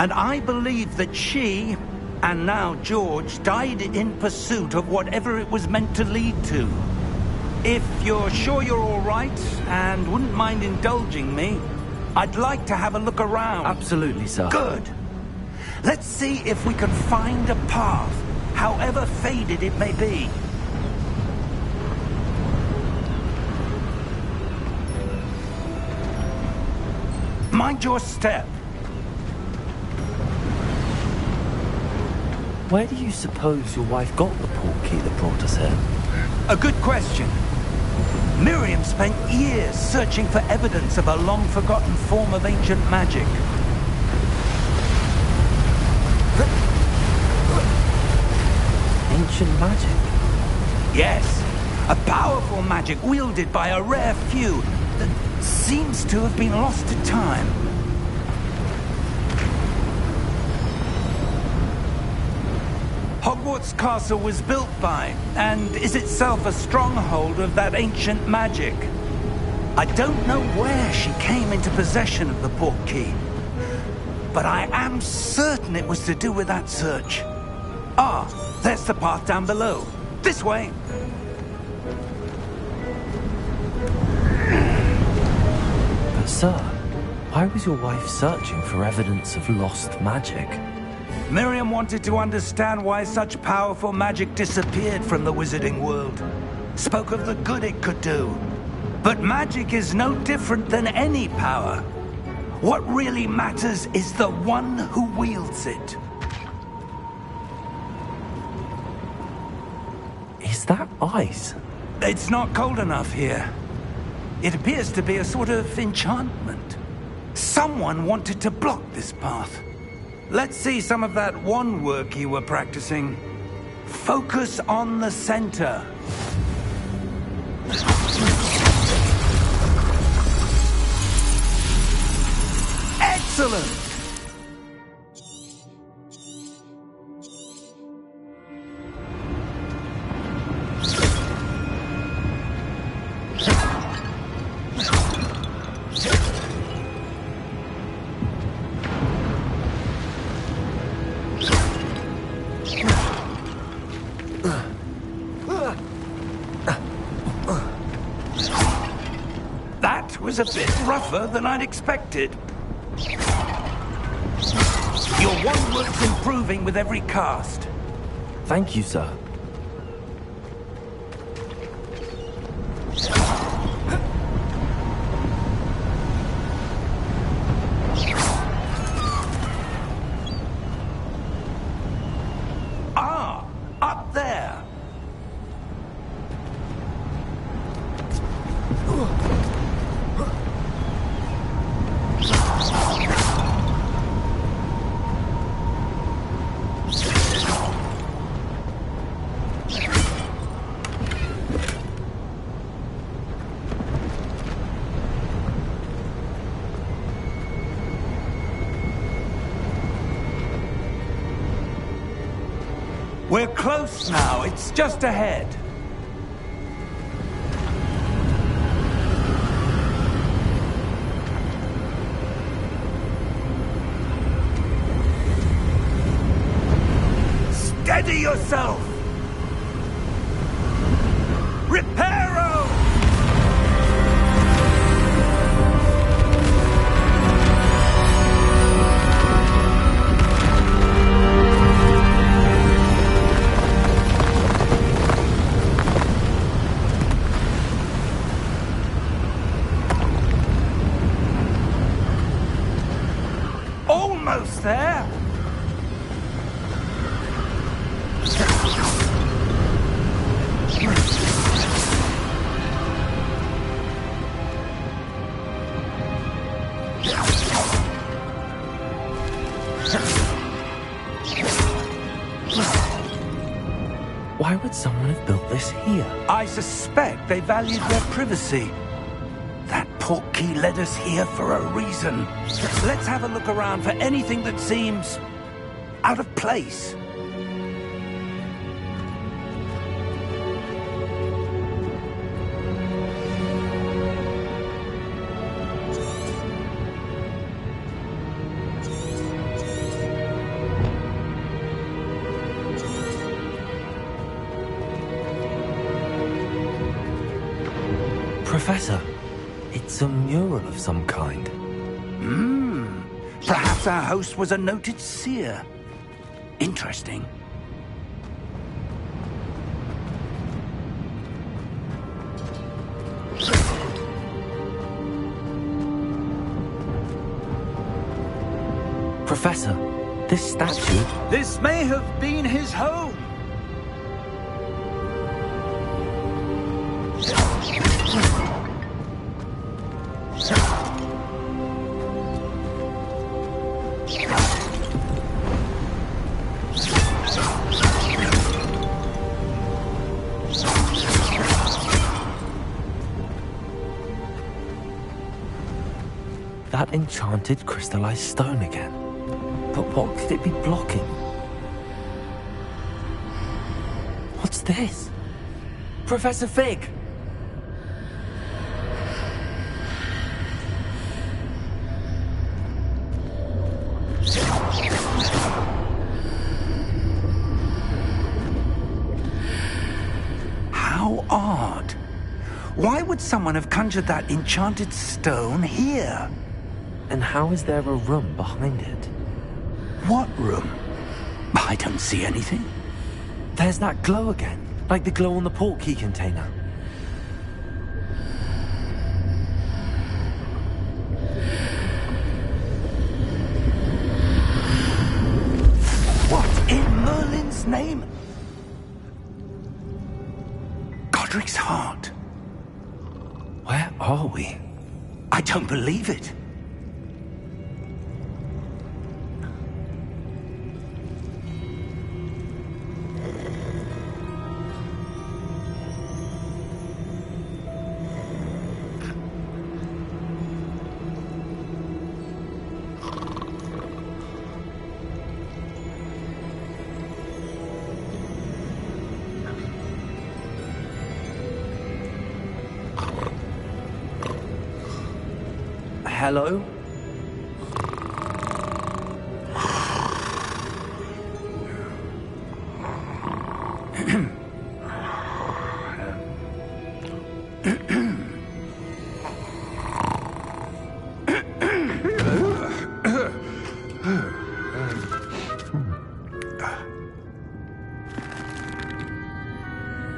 And I believe that she, and now George, died in pursuit of whatever it was meant to lead to. If you're sure you're all right, and wouldn't mind indulging me, I'd like to have a look around. Absolutely, sir. Good. Let's see if we can find a path, however faded it may be. Mind your step. Where do you suppose your wife got the portkey that brought us here? A good question. Miriam spent years searching for evidence of a long-forgotten form of ancient magic. Ancient magic? Yes, a powerful magic wielded by a rare few that seems to have been lost to time. Hogwarts Castle was built by, and is itself a stronghold of that ancient magic. I don't know where she came into possession of the portkey, but I am certain it was to do with that search. Ah, there's the path down below. This way. But sir, why was your wife searching for evidence of lost magic? Miriam wanted to understand why such powerful magic disappeared from the wizarding world. Spoke of the good it could do. But magic is no different than any power. What really matters is the one who wields it. Is that ice? It's not cold enough here. It appears to be a sort of enchantment. Someone wanted to block this path. Let's see some of that wand work you were practicing. Focus on the center. Excellent! That was a bit rougher than I'd expected. Your wand work's improving with every cast. Thank you, sir. Ah, up there. We're close now. It's just ahead. Steady yourself! Reparo! Almost there! Why would someone have built this here? I suspect they valued their privacy. That portkey led us here for a reason. Let's have a look around for anything that seems out of place. Professor, it's a mural of some kind. Perhaps our host was a noted seer. Interesting. Professor, this statue... This may have been his home. That enchanted crystallized stone again. But what could it be blocking? What's this? Professor Fig! How odd. Why would someone have conjured that enchanted stone here? And how is there a room behind it? What room? I don't see anything. There's that glow again, like the glow on the portkey container. What in Merlin's name? Godric's heart. Where are we? I don't believe it. Hello?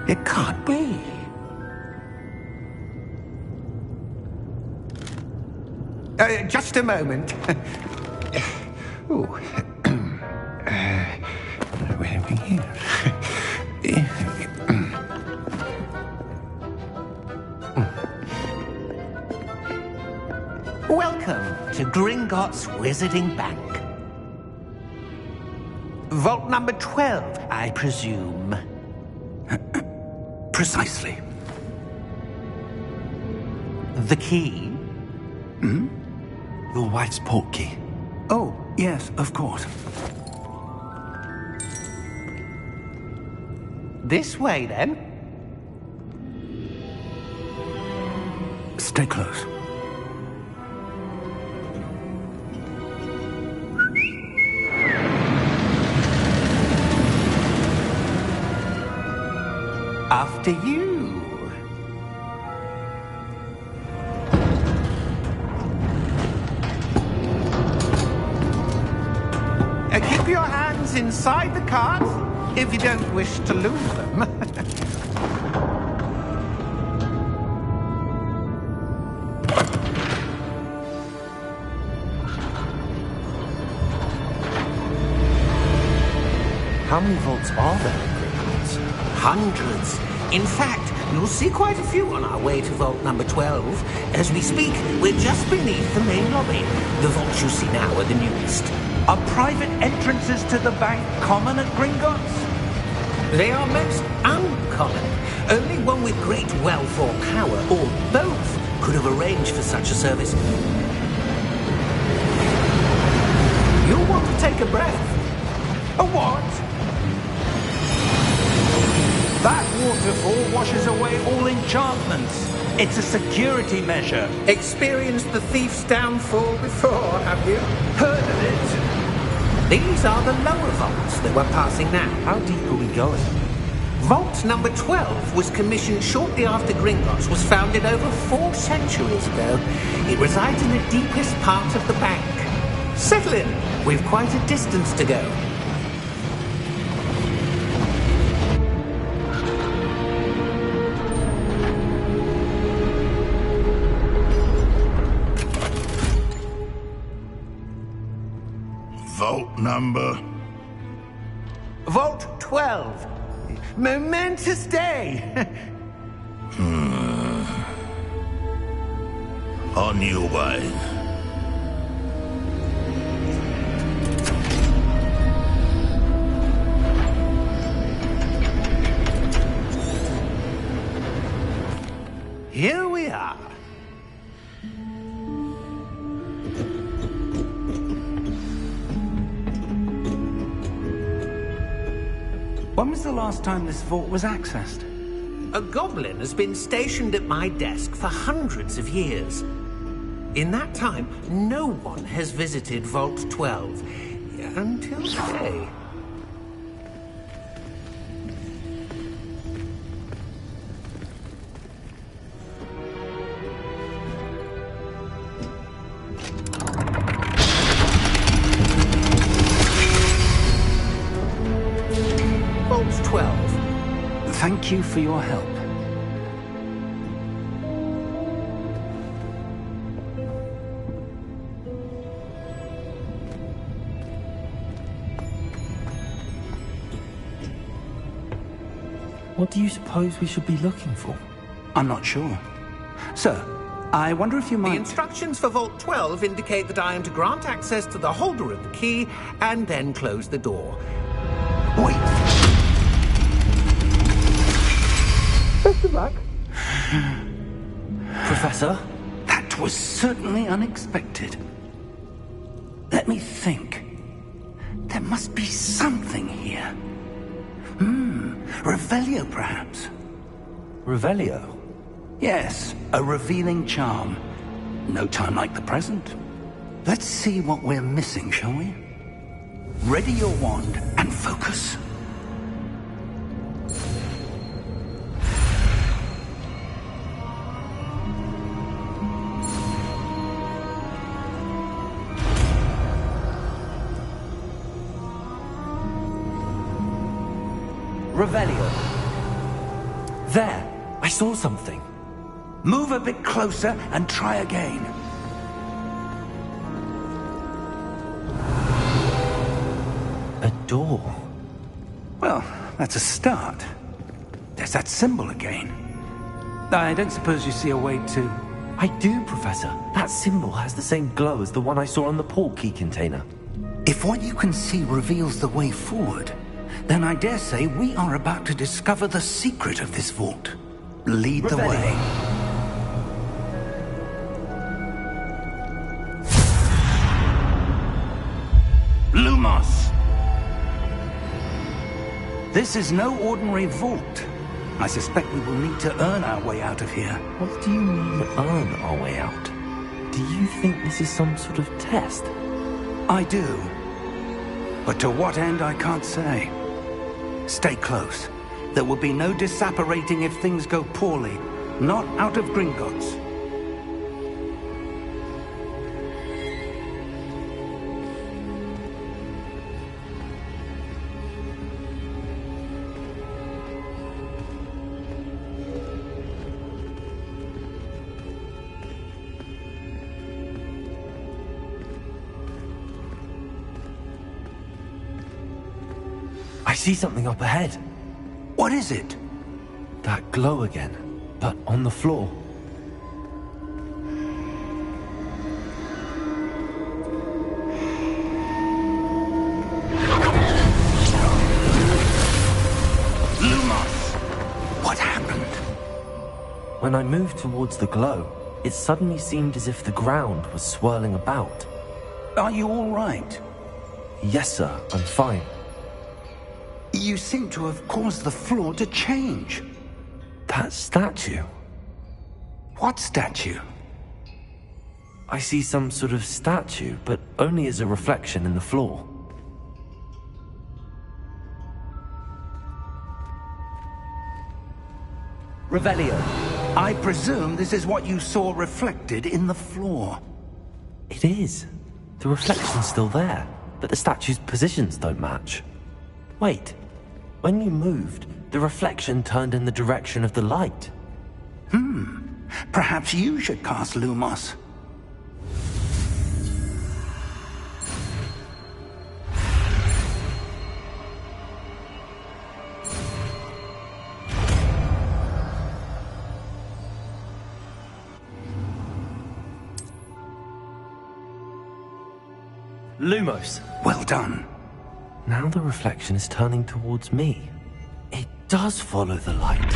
It can't be. Just a moment. Ooh. Where are we here? Welcome to Gringotts Wizarding Bank. Vault number 12, I presume. Precisely. The key? Your wife's portkey. Oh, yes, of course. This way, then. Stay close. After you. Keep your hands inside the cart if you don't wish to lose them. How many vaults are there in Gringotts? Hundreds. In fact, you'll see quite a few on our way to vault number 12. As we speak, we're just beneath the main lobby. The vaults you see now are the newest. Are private entrances to the bank common at Gringotts? They are most uncommon. Only one with great wealth or power, or both, could have arranged for such a service. You'll want to take a breath. A what? That waterfall washes away all enchantments. It's a security measure. Experienced the thief's downfall before, have you? Heard of it? These are the lower vaults that we're passing now. How deep are we going? Vault number 12 was commissioned shortly after Gringotts was founded over 4 centuries ago. It resides in the deepest part of the bank. Settle in. We've quite a distance to go. Vault number? Vault 12. Momentous day. On your way. Here we are. When was the last time this vault was accessed? A goblin has been stationed at my desk for hundreds of years. In that time, no one has visited Vault 12 until today. Vault 12. Thank you for your help. What do you suppose we should be looking for? I'm not sure. Sir, I wonder if you The might... instructions for Vault 12 indicate that I am to grant access to the holder of the key and then close the door. Wait! Best of luck. Professor? That was certainly unexpected. Let me think. There must be something here. Revelio, perhaps? Revelio? Yes, a revealing charm. No time like the present. Let's see what we're missing, shall we? Ready your wand and focus. Revelio. There! I saw something. Move a bit closer and try again. A door. Well, that's a start. There's that symbol again. I don't suppose you see a way to... I do, Professor. That symbol has the same glow as the one I saw on the port key container. If what you can see reveals the way forward, then I dare say we are about to discover the secret of this vault. Lead the Revelio. way. Lumos! This is no ordinary vault. I suspect we will need to earn our way out of here. What do you mean, earn our way out? Do you think this is some sort of test? I do. But to what end, I can't say. Stay close. There will be no disapparating if things go poorly. Not out of Gringotts. I see something up ahead. What is it? That glow again, but on the floor. Lumos! What happened? When I moved towards the glow, it suddenly seemed as if the ground was swirling about. Are you all right? Yes, sir, I'm fine. You seem to have caused the floor to change. That statue. What statue? I see some sort of statue, but only as a reflection in the floor. Revelio. I presume this is what you saw reflected in the floor. It is. The reflection's still there, but the statue's positions don't match. Wait. When you moved, the reflection turned in the direction of the light. Perhaps you should cast Lumos. Lumos. Well done. Now the reflection is turning towards me. It does follow the light.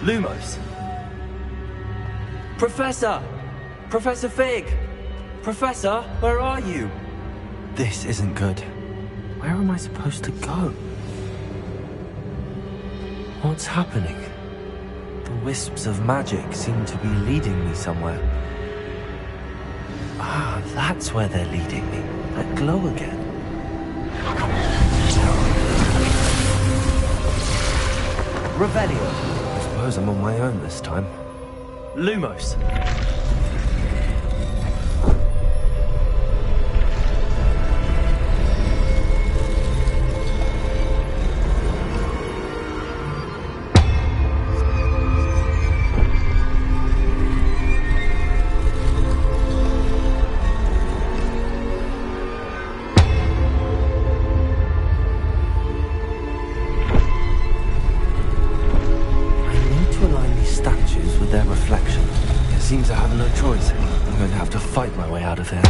Lumos. Professor! Professor Fig! Professor, where are you? This isn't good. Where am I supposed to go? What's happening? The wisps of magic seem to be leading me somewhere. Ah, that's where they're leading me. That glow again. Revelio. I suppose I'm on my own this time. Lumos. Seems I have no choice. I'm going to have to fight my way out of here.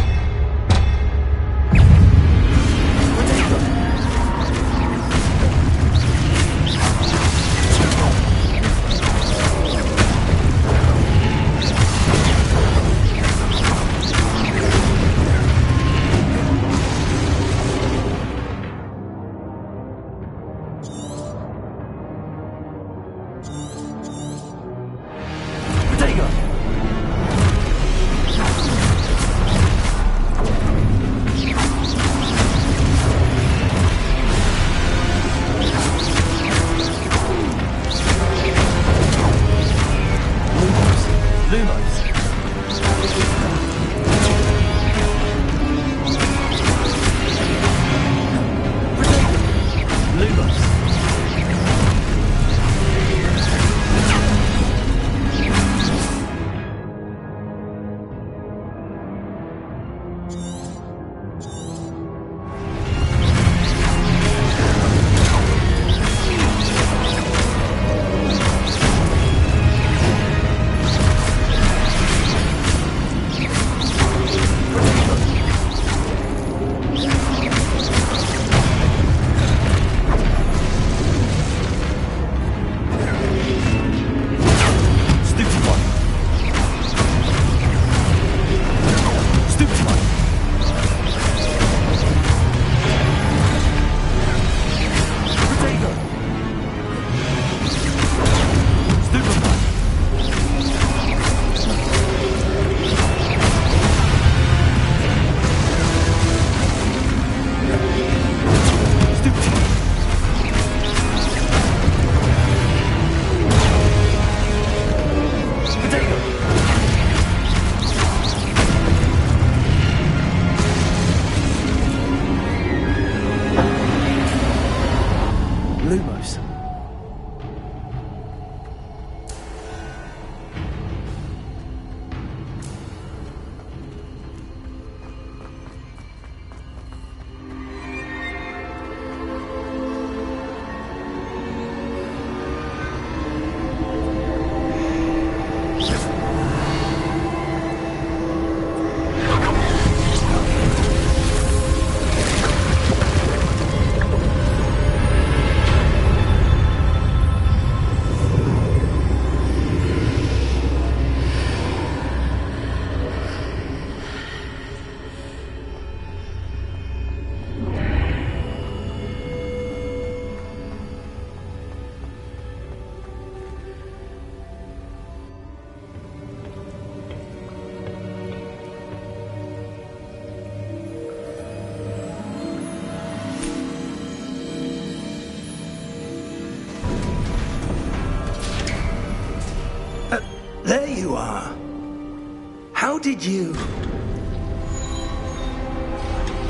did you...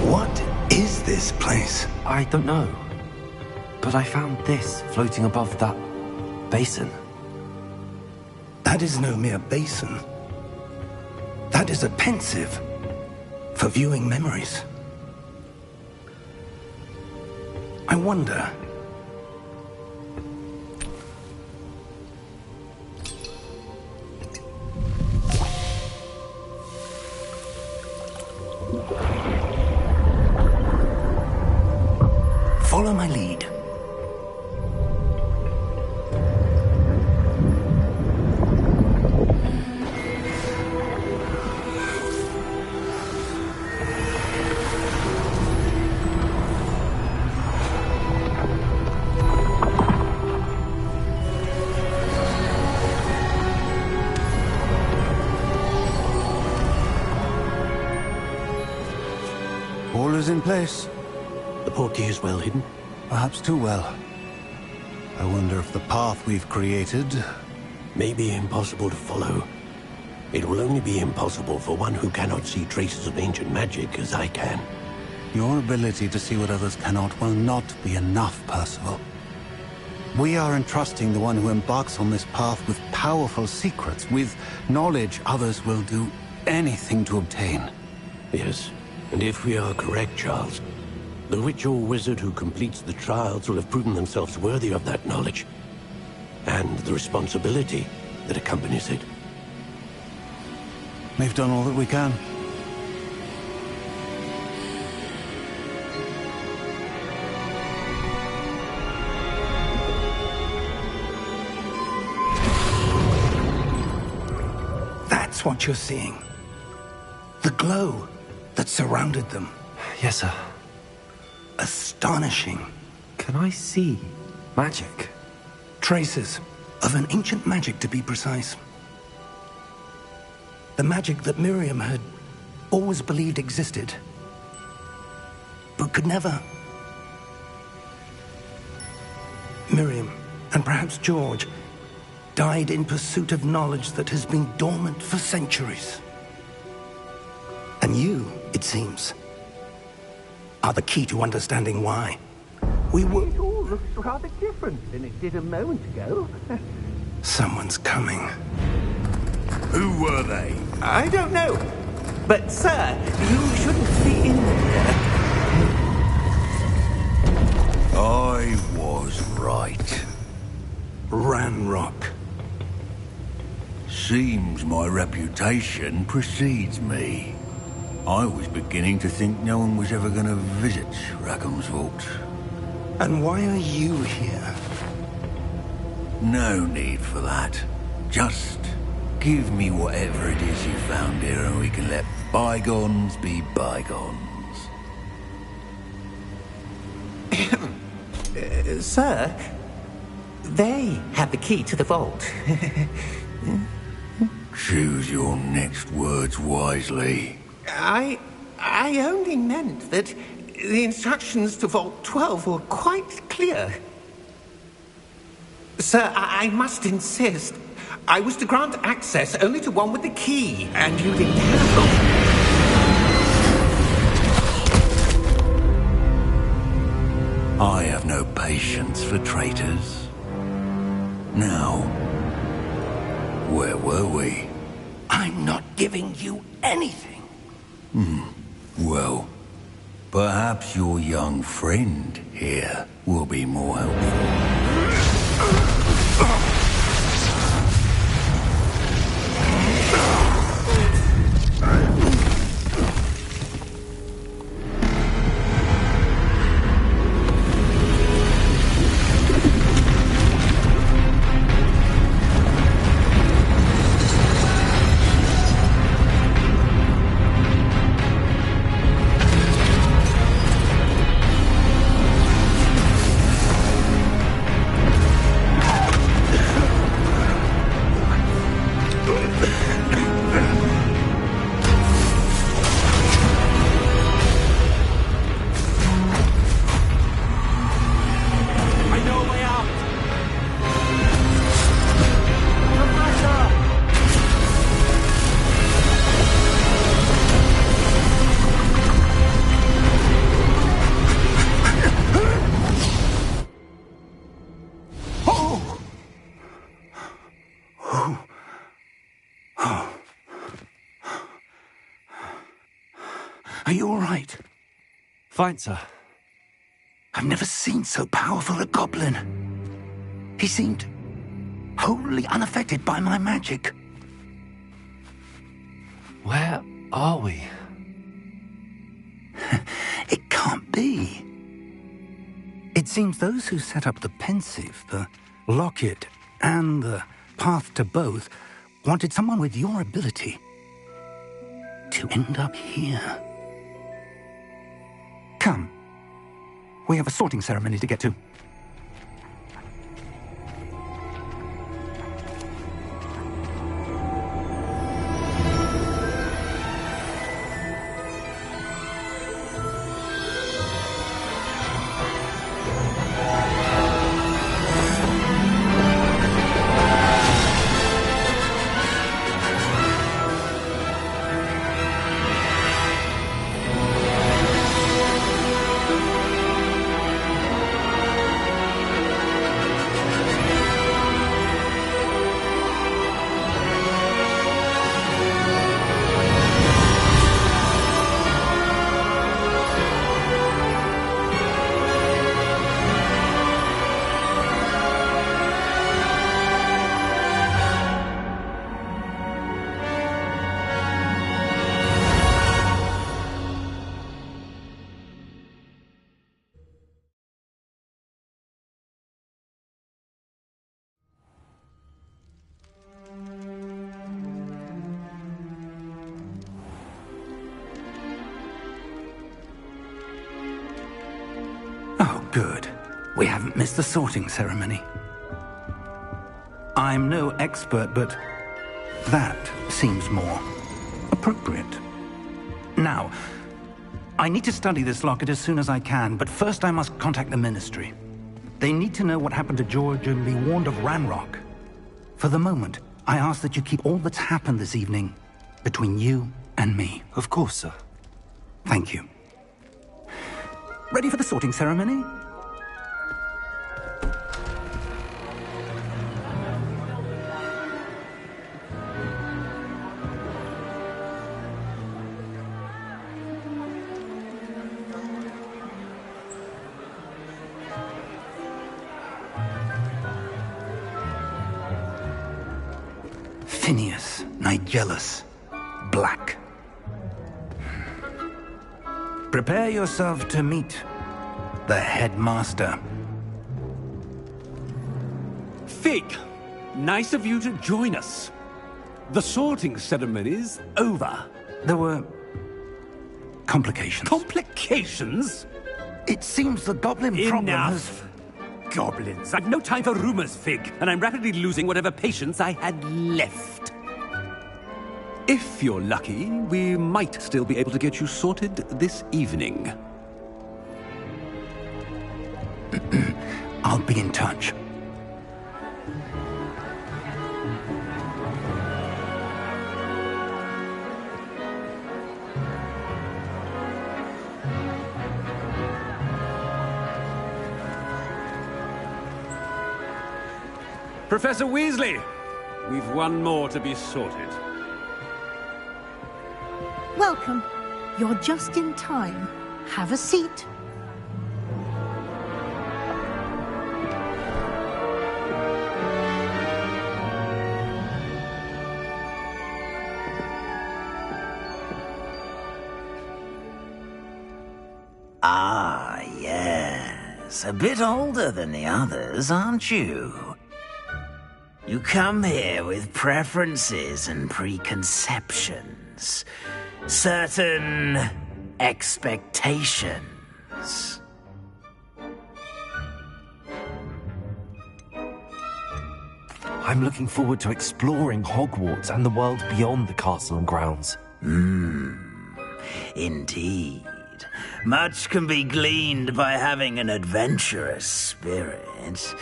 What is this place? I don't know. But I found this floating above that basin. That is no mere basin. That is a pensive for viewing memories. I wonder... Follow my lead. All is in place. The portkey is well hidden. Perhaps too well. I wonder if the path we've created... May be impossible to follow. It will only be impossible for one who cannot see traces of ancient magic as I can. Your ability to see what others cannot will not be enough, Percival. We are entrusting the one who embarks on this path with powerful secrets, with knowledge others will do anything to obtain. Yes, and if we are correct, Charles, the witch or wizard who completes the trials will have proven themselves worthy of that knowledge, and the responsibility that accompanies it. We've done all that we can. That's what you're seeing. The glow that surrounded them. Yes, sir. Astonishing. Can I see magic? Traces of an ancient magic, to be precise. The magic that Miriam had always believed existed, but could never. Miriam, and perhaps George, died in pursuit of knowledge that has been dormant for centuries. And you, it seems, are the key to understanding why. We were... It all looks rather different than it did a moment ago. Someone's coming. Who were they? I don't know. But, sir, you shouldn't be in here. I was right. Ranrock. Seems my reputation precedes me. I was beginning to think no one was ever going to visit Rackham's Vault. And why are you here? No need for that. Just give me whatever it is you found here and we can let bygones be bygones. Sir, they have the key to the vault. Choose your next words wisely. I only meant that the instructions to Vault 12 were quite clear. Sir, I must insist. I was to grant access only to one with the key, and you didn't have one. I have no patience for traitors. Now, where were we? I'm not giving you anything. Well, perhaps your young friend here will be more helpful. Are you all right? Fine, sir. I've never seen so powerful a goblin. He seemed wholly unaffected by my magic. Where are we? It can't be. It seems those who set up the pensive, the locket, and the path to both wanted someone with your ability to end up here. Come. We have a sorting ceremony to get to. Oh, good. We haven't missed the sorting ceremony. I'm no expert, but that seems more appropriate. Now, I need to study this locket as soon as I can, but first I must contact the Ministry. They need to know what happened to George and be warned of Ranrock. For the moment, I ask that you keep all that's happened this evening between you and me. Of course, sir. Thank you. Ready for the sorting ceremony? Phineas, Nigellus, Black. Prepare yourself to meet the headmaster. Fig, nice of you to join us. The sorting ceremony's over. There were complications. Complications? It seems the goblin problem has... Enough. Goblins. I've no time for rumors, Fig, and I'm rapidly losing whatever patience I had left. If you're lucky, we might still be able to get you sorted this evening. I'll be in touch. Professor Weasley, we've one more to be sorted. Welcome. You're just in time. Have a seat. Ah, yes. A bit older than the others, aren't you? You come here with preferences and preconceptions. Certain expectations. I'm looking forward to exploring Hogwarts and the world beyond the castle and grounds. Indeed. Much can be gleaned by having an adventurous spirit,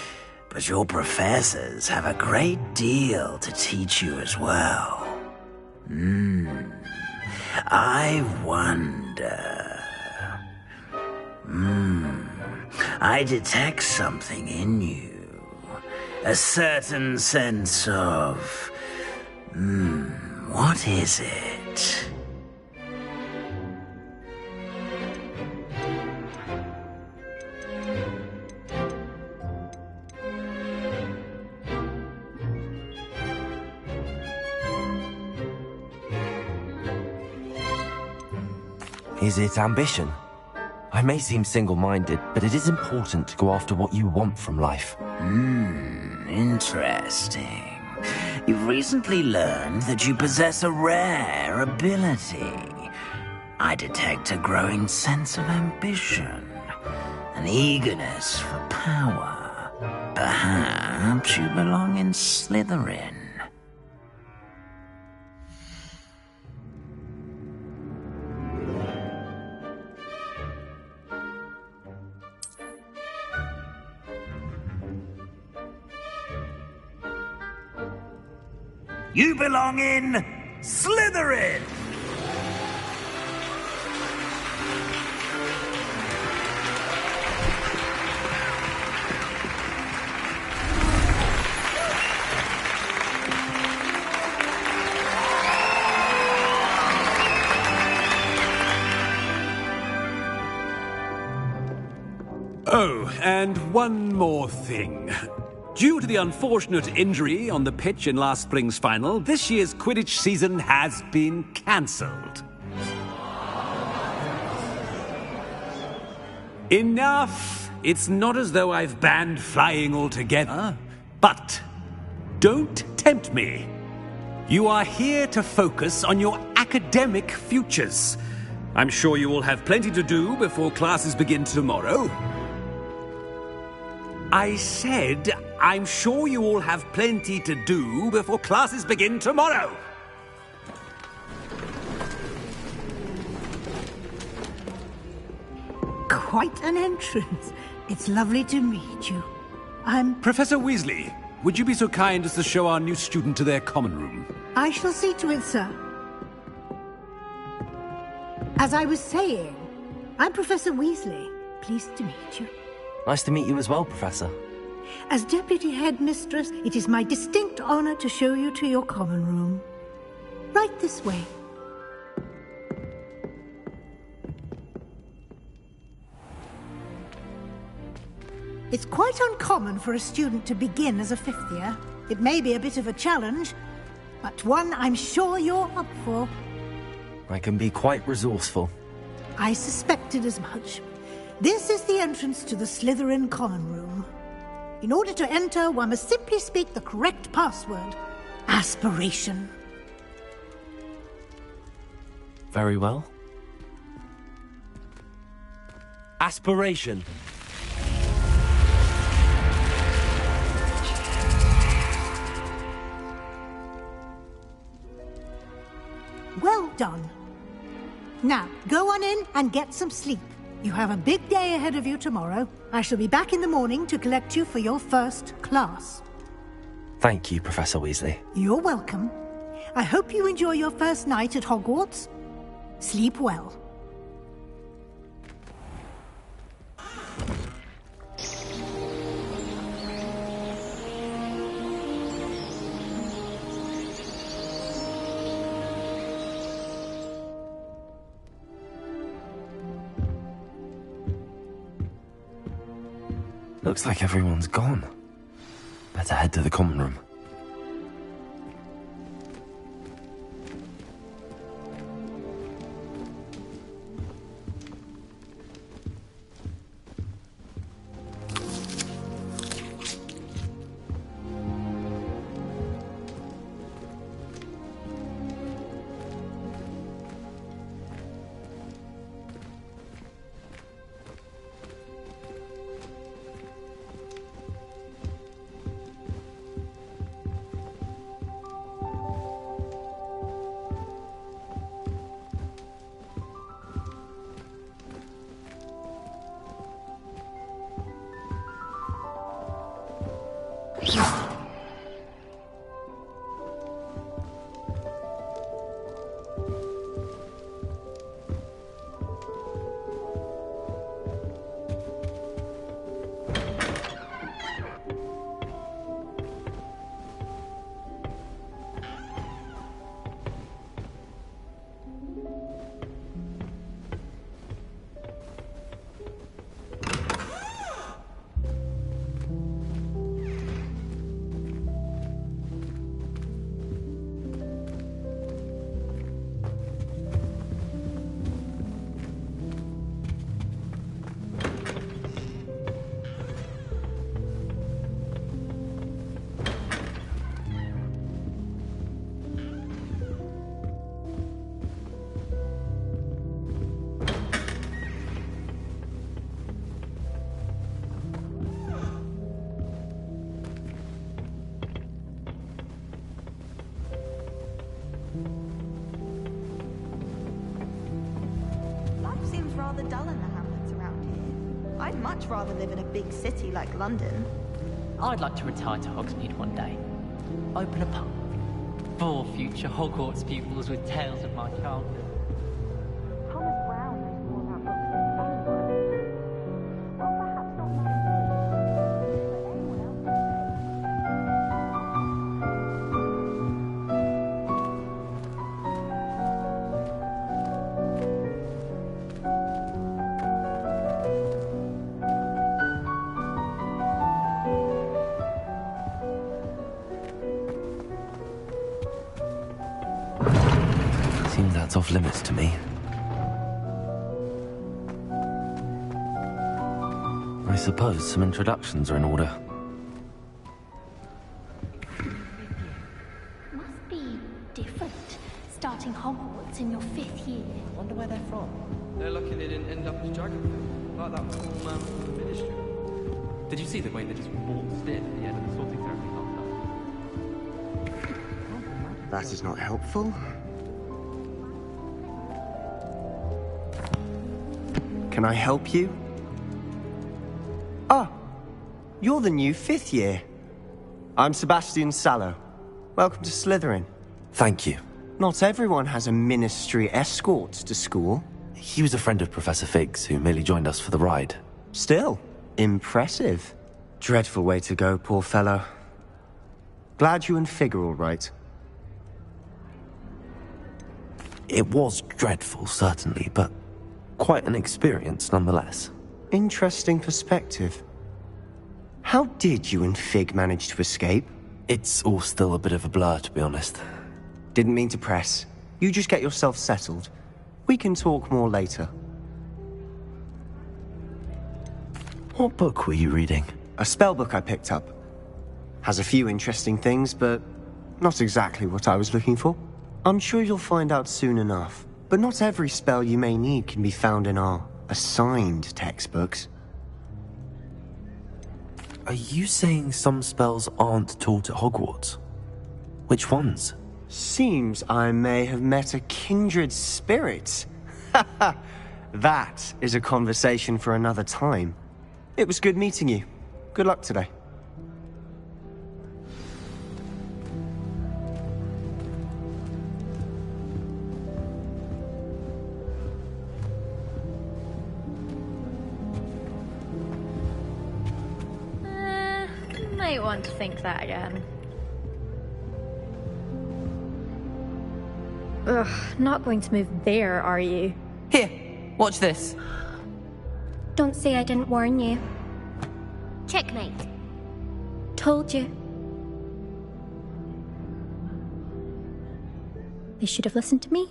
but your professors have a great deal to teach you as well. I wonder... I detect something in you. A certain sense of... what is it? Is it ambition? I may seem single-minded, but it is important to go after what you want from life. Interesting. You've recently learned that you possess a rare ability. I detect a growing sense of ambition, an eagerness for power. Perhaps you belong in Slytherin. You belong in Slytherin! Oh, and one more thing. Due to the unfortunate injury on the pitch in last spring's final, this year's Quidditch season has been cancelled. Enough! It's not as though I've banned flying altogether, but don't tempt me. You are here to focus on your academic futures. I'm sure you will have plenty to do before classes begin tomorrow. I said, I'm sure you all have plenty to do before classes begin tomorrow. Quite an entrance. It's lovely to meet you. I'm... Professor Weasley, would you be so kind as to show our new student to their common room? I shall see to it, sir. As I was saying, I'm Professor Weasley. Pleased to meet you. Nice to meet you as well, Professor. As Deputy Headmistress, it is my distinct honor to show you to your common room. Right this way. It's quite uncommon for a student to begin as a fifth year. It may be a bit of a challenge, but one I'm sure you're up for. I can be quite resourceful. I suspected as much. This is the entrance to the Slytherin common room. In order to enter, one must simply speak the correct password. Aspiration. Very well. Aspiration. Well done. Now, go on in and get some sleep. You have a big day ahead of you tomorrow. I shall be back in the morning to collect you for your first class. Thank you, Professor Weasley. You're welcome. I hope you enjoy your first night at Hogwarts. Sleep well. Looks like everyone's gone. Better head to the common room. I'd much rather live in a big city like London. I'd like to retire to Hogsmeade one day. Open a pub. For future Hogwarts pupils with tales of my childhood. Thomas Brown knows more about books than anyone. Well, perhaps not mine, but anyone else. Seems that's off limits to me. I suppose some introductions are in order. Must be different, starting Hogwarts in your 5th year. Wonder where they're from. They're lucky they didn't end up as dragonfly, like that poor man from the Ministry. Did you see the way they just waltzed in at the end of the sorting ceremony last night? That is not helpful. Can I help you? Ah, you're the new 5th year. I'm Sebastian Sallow. Welcome to Slytherin. Thank you. Not everyone has a ministry escort to school. He was a friend of Professor Fig's who merely joined us for the ride. Still, impressive. Dreadful way to go, poor fellow. Glad you and Fig are all right. It was dreadful, certainly, but quite an experience nonetheless. Interesting perspective. How did you and Fig manage to escape? It's all still a bit of a blur, to be honest. Didn't mean to press. You just get yourself settled. We can talk more later. What book were you reading? A spell book I picked up. Has a few interesting things, but not exactly what I was looking for. I'm sure you'll find out soon enough. But not every spell you may need can be found in our assigned textbooks. Are you saying some spells aren't taught at Hogwarts? Which ones? Seems I may have met a kindred spirit. That is a conversation for another time. It was good meeting you. Good luck today. Might want to think that again. Ugh, not going to move there, are you? Here, watch this. Don't say I didn't warn you. Checkmate. Told you. They should have listened to me.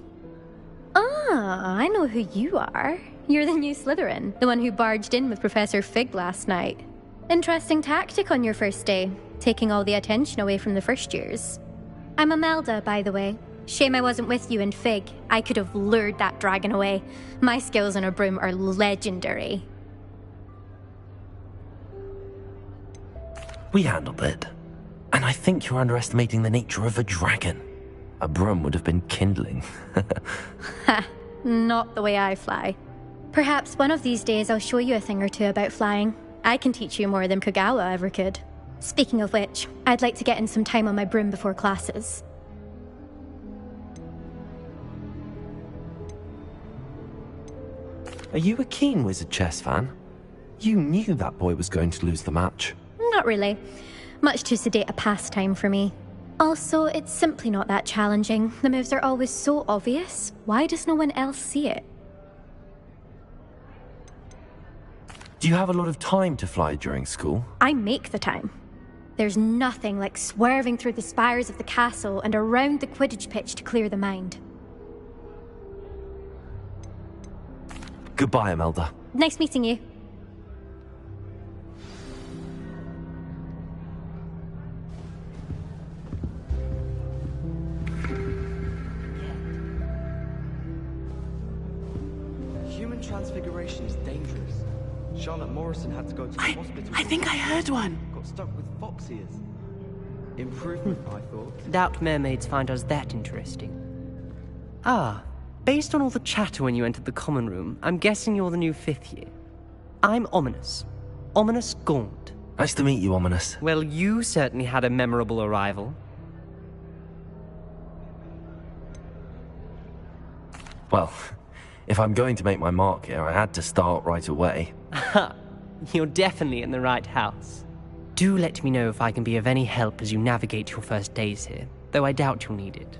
Ah, I know who you are. You're the new Slytherin, the one who barged in with Professor Fig last night. Interesting tactic on your first day, taking all the attention away from the first years. I'm Imelda, by the way. Shame I wasn't with you and Fig. I could have lured that dragon away. My skills on a broom are legendary. We handled it. And I think you're underestimating the nature of a dragon. A broom would have been kindling. Ha, not the way I fly. Perhaps one of these days I'll show you a thing or two about flying. I can teach you more than Kogawa ever could. Speaking of which, I'd like to get in some time on my broom before classes. Are you a keen Wizard chess fan? You knew that boy was going to lose the match. Not really. Much too sedate a pastime for me. Also, it's simply not that challenging. The moves are always so obvious. Why does no one else see it? Do you have a lot of time to fly during school? I make the time. There's nothing like swerving through the spires of the castle and around the Quidditch pitch to clear the mind. Goodbye, Imelda. Nice meeting you. Human transfiguration is dangerous. Charlotte Morrison had to go to the hospital. I think I heard one. Got stuck with fox ears. Improvement, I thought. Doubt mermaids find us that interesting. Ah, based on all the chatter when you entered the common room, I'm guessing you're the new 5th year. I'm Ominous. Ominous Gaunt. Nice to meet you, Ominous. Well, you certainly had a memorable arrival. Well, if I'm going to make my mark here, I had to start right away. Ha! You're definitely in the right house. Do let me know if I can be of any help as you navigate your first days here, though I doubt you'll need it.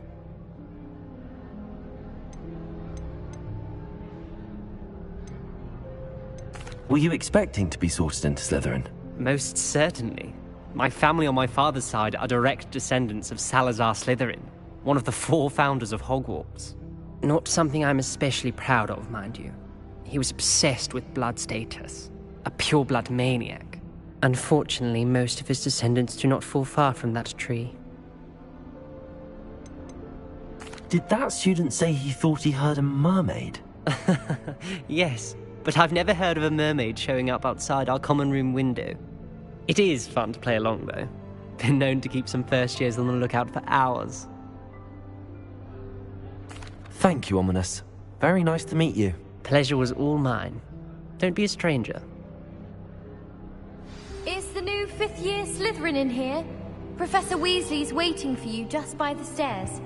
Were you expecting to be sorted into Slytherin? Most certainly. My family on my father's side are direct descendants of Salazar Slytherin, one of the 4 founders of Hogwarts. Not something I'm especially proud of, mind you. He was obsessed with blood status, a pure-blood maniac. Unfortunately, most of his descendants do not fall far from that tree. Did that student say he thought he heard a mermaid? Yes, but I've never heard of a mermaid showing up outside our common room window. It is fun to play along, though. Been known to keep some first years on the lookout for hours. Thank you, Ominous. Very nice to meet you. Pleasure was all mine. Don't be a stranger. Is the new 5th year Slytherin in here? Professor Weasley's waiting for you just by the stairs.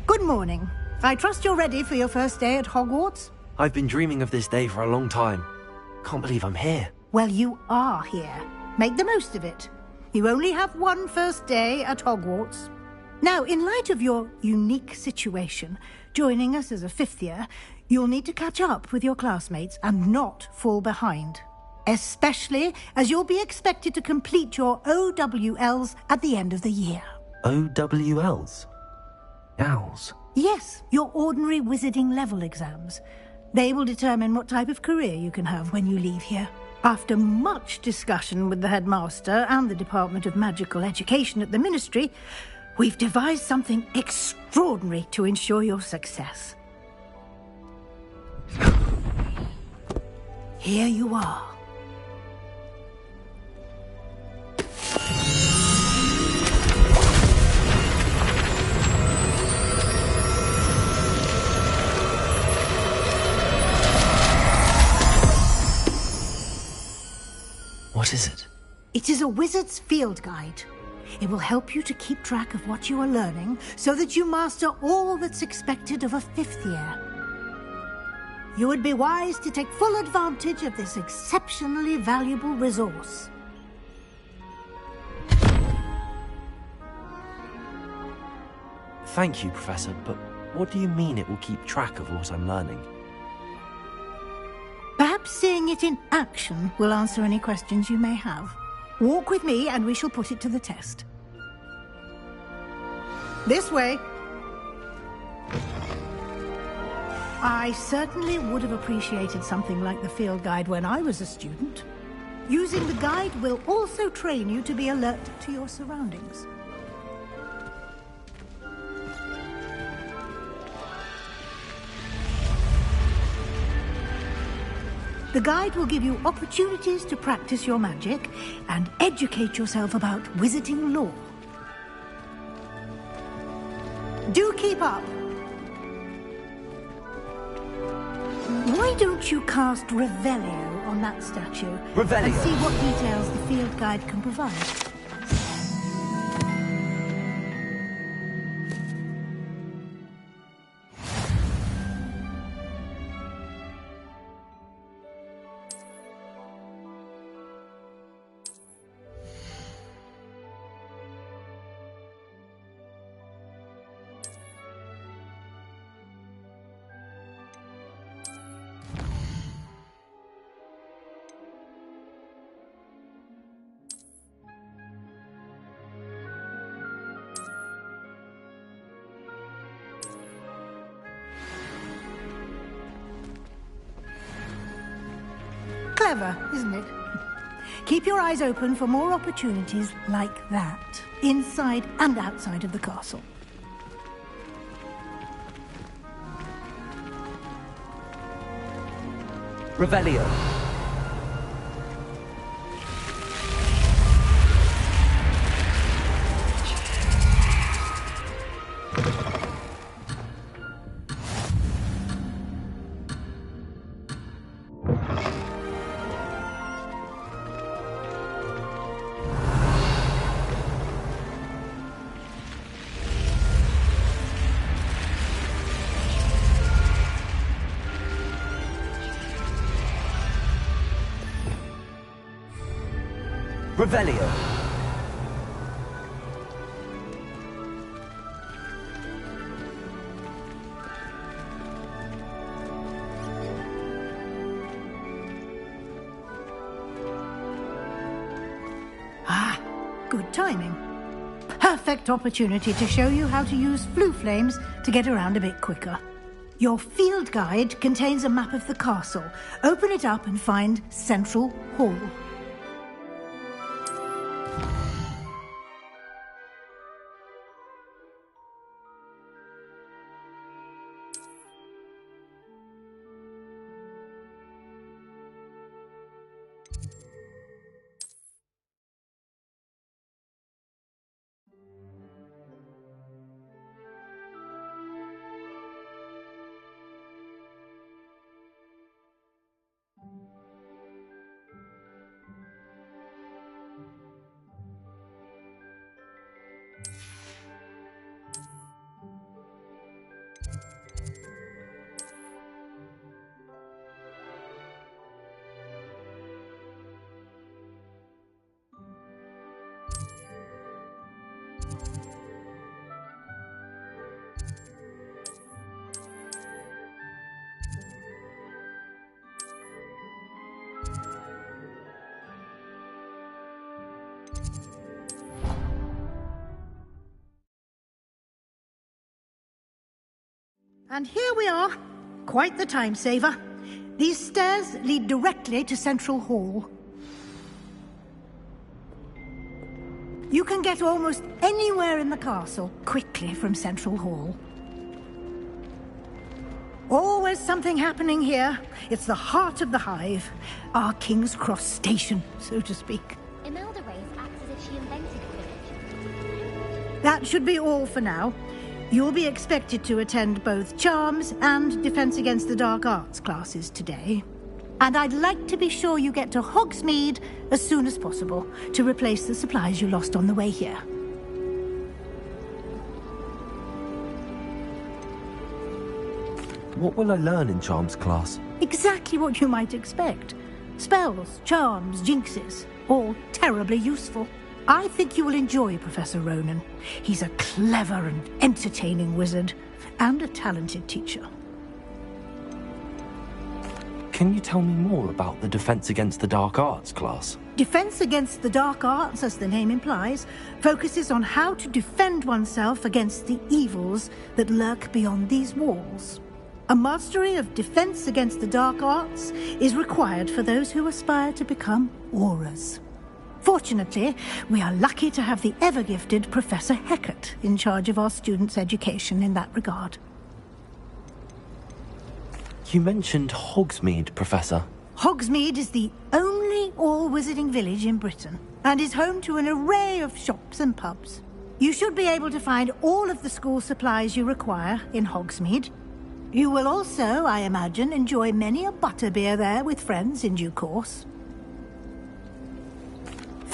Good morning. I trust you're ready for your first day at Hogwarts? I've been dreaming of this day for a long time. Can't believe I'm here. Well, you are here. Make the most of it. You only have one first day at Hogwarts. Now, in light of your unique situation, joining us as a 5th year, you'll need to catch up with your classmates and not fall behind. Especially as you'll be expected to complete your OWLs at the end of the year. OWLs? Owls? Yes, your ordinary wizarding level exams. They will determine what type of career you can have when you leave here. After much discussion with the headmaster and the Department of Magical Education at the Ministry, we've devised something extraordinary to ensure your success. Here you are. What is it? It is a wizard's field guide. It will help you to keep track of what you are learning so that you master all that's expected of a 5th year. You would be wise to take full advantage of this exceptionally valuable resource. Thank you, Professor, but what do you mean it will keep track of what I'm learning? Perhaps seeing it in action will answer any questions you may have. Walk with me and we shall put it to the test. This way. I certainly would have appreciated something like the field guide when I was a student. Using the guide will also train you to be alert to your surroundings. The guide will give you opportunities to practice your magic and educate yourself about wizarding lore. Do keep up! Why don't you cast Revelio on that statue? Revelio? And see what details the field guide can provide. Clever, isn't it? Keep your eyes open for more opportunities like that, inside and outside of the castle. Revelio. Revelio. Ah, good timing. Perfect opportunity to show you how to use flue flames to get around a bit quicker. Your field guide contains a map of the castle. Open it up and find Central Hall. And here we are. Quite the time saver. These stairs lead directly to Central Hall. You can get almost anywhere in the castle quickly from Central Hall. Always something happening here. It's the heart of the hive. Our King's Cross station, so to speak. Imelda Reyes acts as if she invented the village. That should be all for now. You'll be expected to attend both Charms and Defense Against the Dark Arts classes today. And I'd like to be sure you get to Hogsmeade as soon as possible to replace the supplies you lost on the way here. What will I learn in Charms class? Exactly what you might expect. Spells, charms, jinxes, all terribly useful. I think you will enjoy Professor Ronan. He's a clever and entertaining wizard, and a talented teacher. Can you tell me more about the Defense Against the Dark Arts class? Defense Against the Dark Arts, as the name implies, focuses on how to defend oneself against the evils that lurk beyond these walls. A mastery of Defense Against the Dark Arts is required for those who aspire to become Auras. Fortunately, we are lucky to have the ever-gifted Professor Hecat in charge of our students' education in that regard. You mentioned Hogsmeade, Professor. Hogsmeade is the only all-wizarding village in Britain, and is home to an array of shops and pubs. You should be able to find all of the school supplies you require in Hogsmeade. You will also, I imagine, enjoy many a butterbeer there with friends in due course.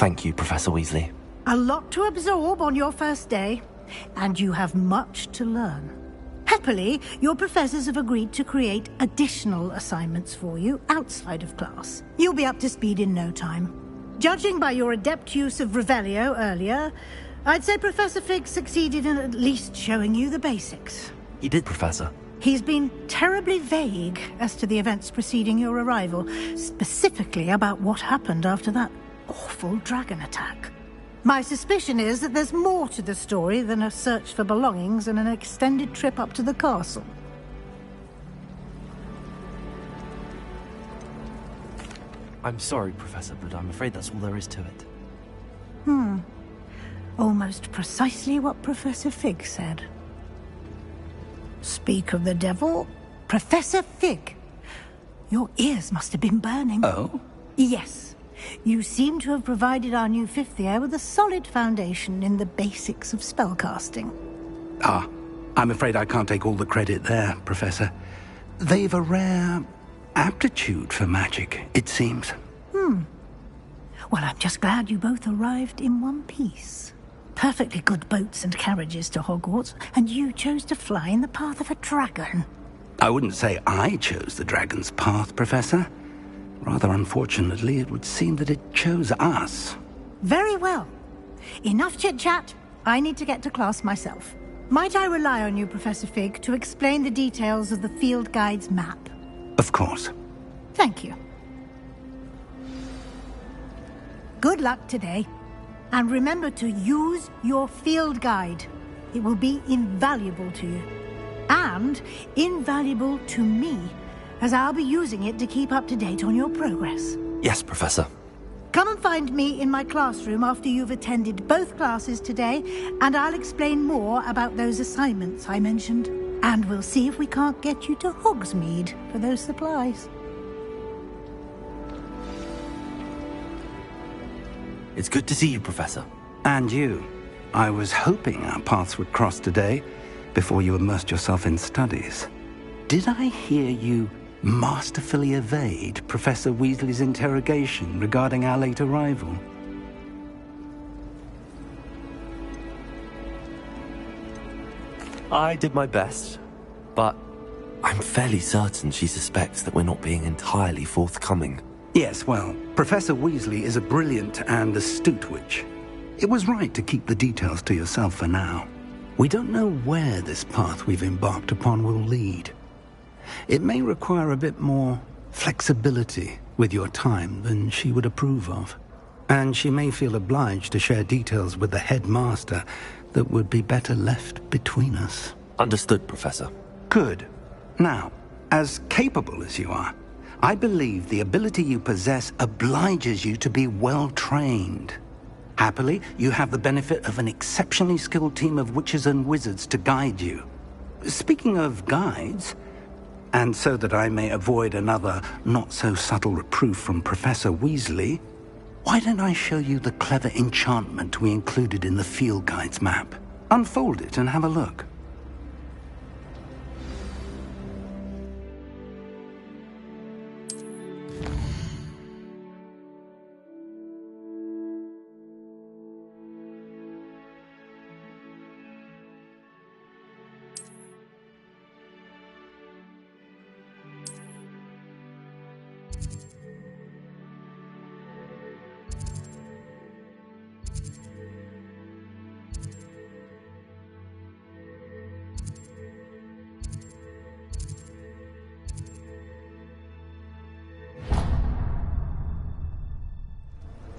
Thank you, Professor Weasley. A lot to absorb on your first day, and you have much to learn. Happily, your professors have agreed to create additional assignments for you outside of class. You'll be up to speed in no time. Judging by your adept use of Revelio earlier, I'd say Professor Fig succeeded in at least showing you the basics. He did, Professor. He's been terribly vague as to the events preceding your arrival, specifically about what happened after that awful dragon attack. My suspicion is that there's more to the story than a search for belongings and an extended trip up to the castle. I'm sorry, Professor, but I'm afraid that's all there is to it. Almost precisely what Professor Fig said. Speak of the devil, Professor Fig. Your ears must have been burning. Oh? Yes. You seem to have provided our new fifth year with a solid foundation in the basics of spellcasting. Ah, I'm afraid I can't take all the credit there, Professor. They've a rare aptitude for magic, it seems. Well, I'm just glad you both arrived in one piece. Perfectly good boats and carriages to Hogwarts, and you chose to fly in the path of a dragon. I wouldn't say I chose the dragon's path, Professor. Rather unfortunately, it would seem that it chose us. Very well. Enough chit-chat. I need to get to class myself. Might I rely on you, Professor Fig, to explain the details of the field guide's map? Of course. Thank you. Good luck today. And remember to use your field guide. It will be invaluable to you. And invaluable to me, as I'll be using it to keep up to date on your progress. Yes, Professor. Come and find me in my classroom after you've attended both classes today, and I'll explain more about those assignments I mentioned. And we'll see if we can't get you to Hogsmeade for those supplies. It's good to see you, Professor. And you. I was hoping our paths would cross today, before you immersed yourself in studies. Did I hear you masterfully evade Professor Weasley's interrogation regarding our late arrival? I did my best, but I'm fairly certain she suspects that we're not being entirely forthcoming. Yes, well, Professor Weasley is a brilliant and astute witch. It was right to keep the details to yourself for now. We don't know where this path we've embarked upon will lead. It may require a bit more flexibility with your time than she would approve of. And she may feel obliged to share details with the headmaster that would be better left between us. Understood, Professor. Good. Now, as capable as you are, I believe the ability you possess obliges you to be well-trained. Happily, you have the benefit of an exceptionally skilled team of witches and wizards to guide you. Speaking of guides, and so that I may avoid another not-so-subtle reproof from Professor Weasley, why don't I show you the clever enchantment we included in the field guide's map? Unfold it and have a look.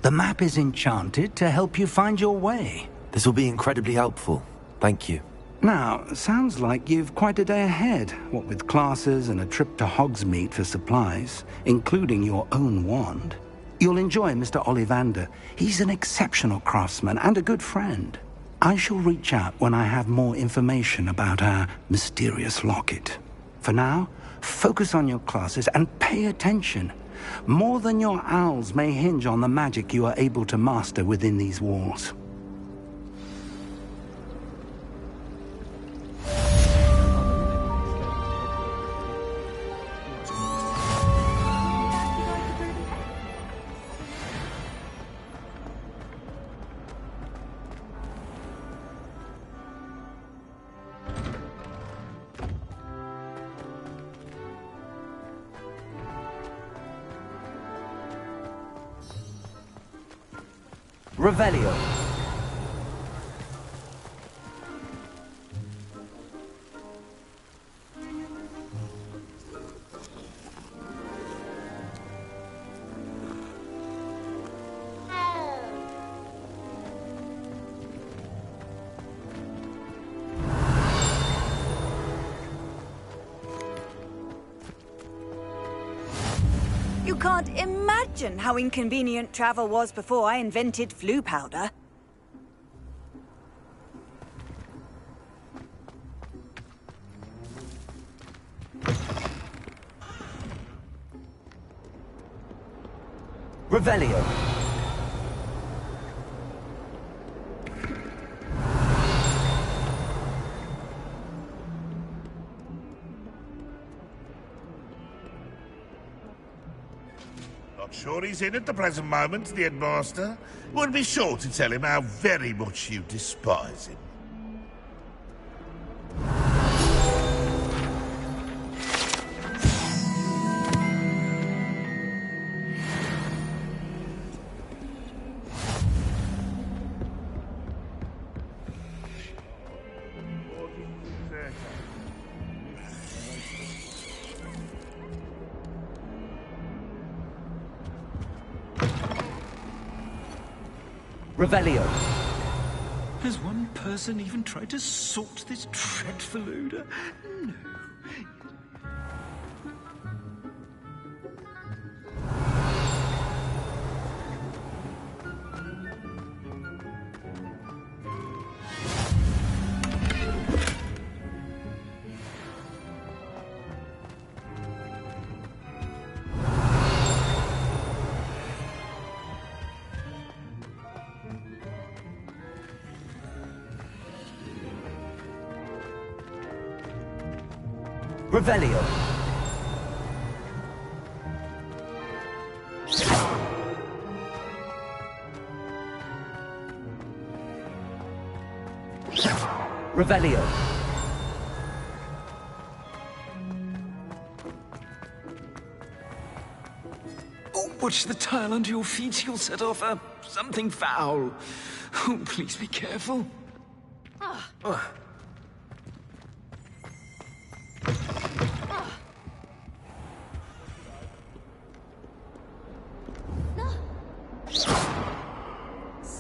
The map is enchanted to help you find your way. This will be incredibly helpful. Thank you. Now, sounds like you've quite a day ahead, what with classes and a trip to Hogsmeade for supplies, including your own wand. You'll enjoy Mr. Ollivander. He's an exceptional craftsman and a good friend. I shall reach out when I have more information about our mysterious locket. For now, focus on your classes and pay attention. More than your owls may hinge on the magic you are able to master within these walls. Revelio. You can't imagine how inconvenient travel was before I invented flu powder. Revelio. Not sure he's in at the present moment, the headmaster. Would be sure to tell him how very much you despise him. Revelio. Has one person even tried to sort this dreadful odor? No. Revelio. Revelio. Oh, watch the tile under your feet. You'll set off something foul. Oh, please be careful.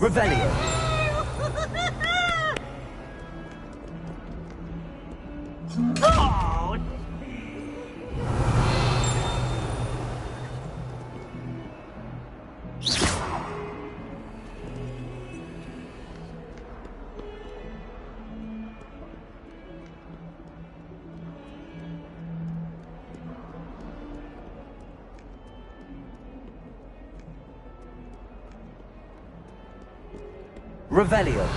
Revelio. Oh! Revelio.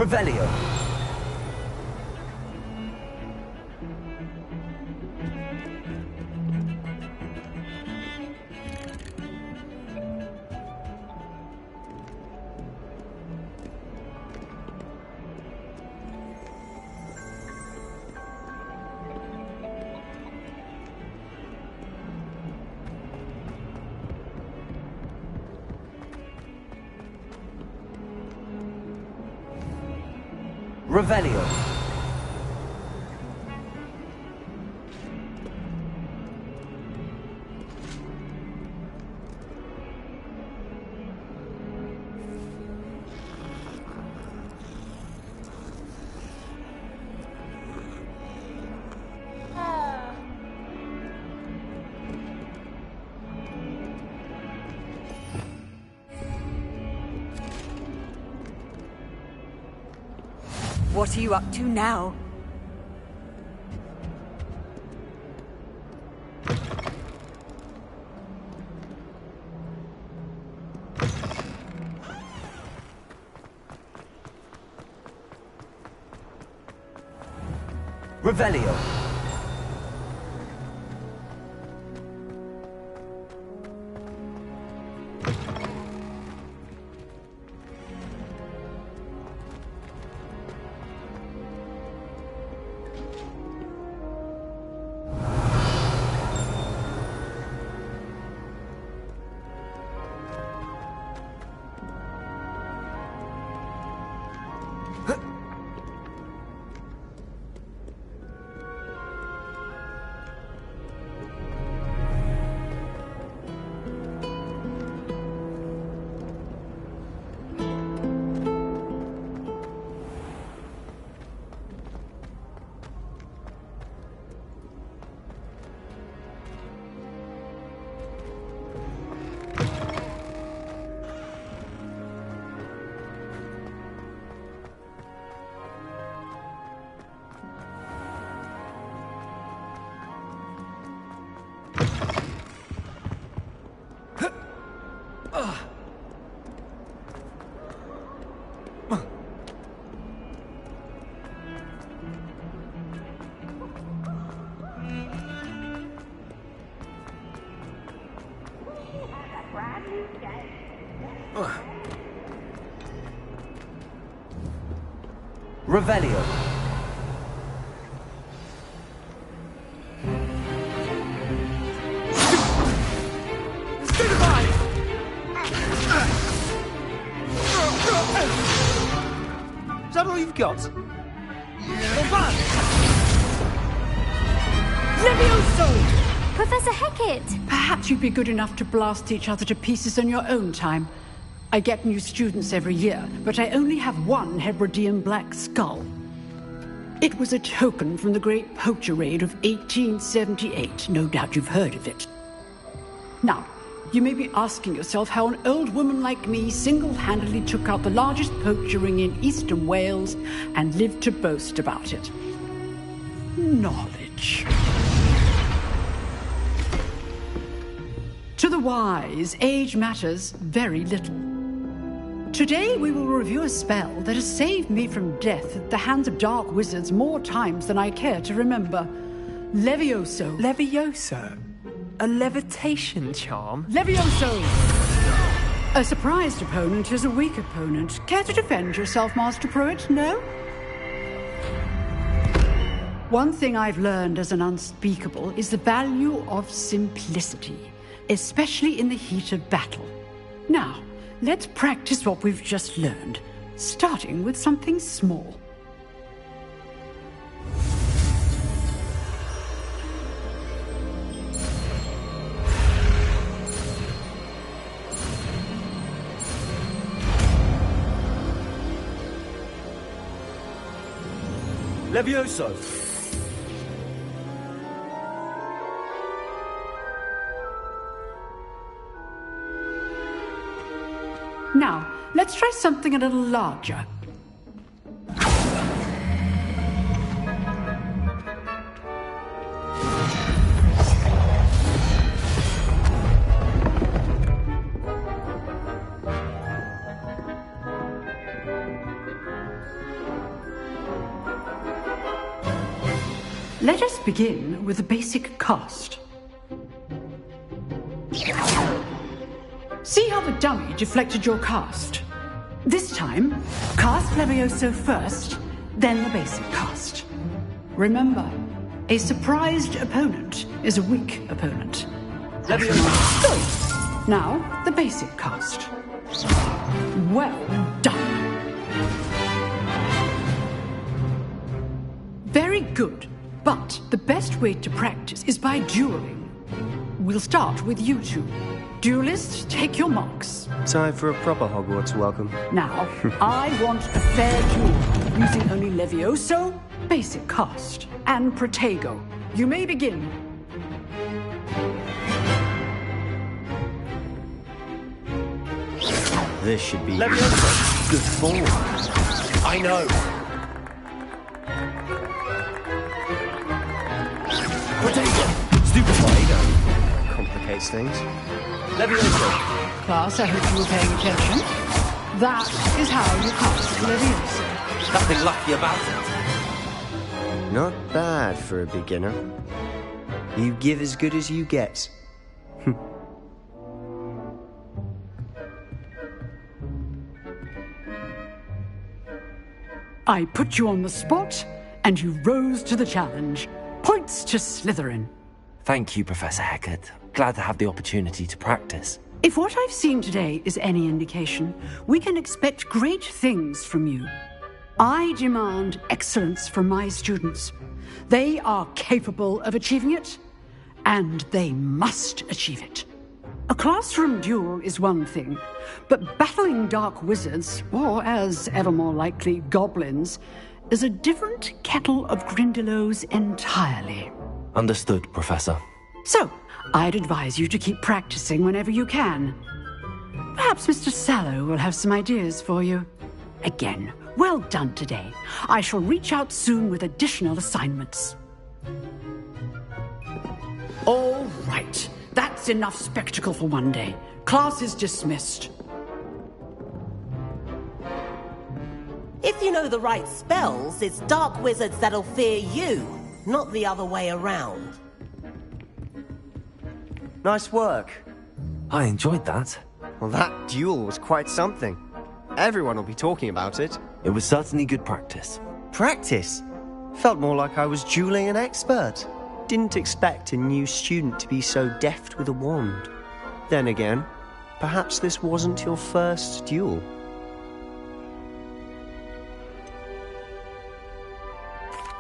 Revelio. Revelio. What are you up to now? Revelio. Revelio. Is that all you've got? Levioso! Professor Hecat! Perhaps you'd be good enough to blast each other to pieces on your own time. I get new students every year, but I only have one Hebridean black skull. It was a token from the Great Poacher Raid of 1878. No doubt you've heard of it. Now, you may be asking yourself how an old woman like me single-handedly took out the largest poacher ring in eastern Wales and lived to boast about it. Knowledge. To the wise, age matters very little. Today we will review a spell that has saved me from death at the hands of dark wizards more times than I care to remember. Levioso. Levioso? A levitation charm? Levioso! A surprised opponent is a weak opponent. Care to defend yourself, Master Pruitt? No? One thing I've learned as an unspeakable is the value of simplicity, especially in the heat of battle. Now, let's practice what we've just learned, starting with something small. Levioso! Now, let's try something a little larger. Let us begin with the basic cast. See how the dummy deflected your cast? This time, cast Levioso first, then the basic cast. Remember, a surprised opponent is a weak opponent. Levioso! Good. Now, the basic cast. Well done. Very good. But the best way to practice is by dueling. We'll start with you two. Duelists, take your marks. Time for a proper Hogwarts welcome. Now, I want a fair duel, using only Levioso, basic cast, and Protego. You may begin. This should be Levioso! good form. I know! Protego! Stupefy! Complicates things. Levioso! Class, I hope you were paying attention. That is how you cast Levioso. Nothing lucky about it. Not bad for a beginner. You give as good as you get. I put you on the spot, and you rose to the challenge. Points to Slytherin. Thank you, Professor Hecat. Glad to have the opportunity to practice. If what I've seen today is any indication, we can expect great things from you. I demand excellence from my students. They are capable of achieving it, and they must achieve it. A classroom duel is one thing, but battling dark wizards, or as ever more likely, goblins, is a different kettle of Grindylows entirely. Understood, Professor. So, I'd advise you to keep practicing whenever you can. Perhaps Mr. Sallow will have some ideas for you. Again, well done today. I shall reach out soon with additional assignments. All right. That's enough spectacle for one day. Class is dismissed. If you know the right spells, it's dark wizards that'll fear you, not the other way around. Nice work. I enjoyed that. Well, that duel was quite something. Everyone will be talking about it. It was certainly good practice. Practice? Felt more like I was dueling an expert. Didn't expect a new student to be so deft with a wand. Then again, perhaps this wasn't your first duel.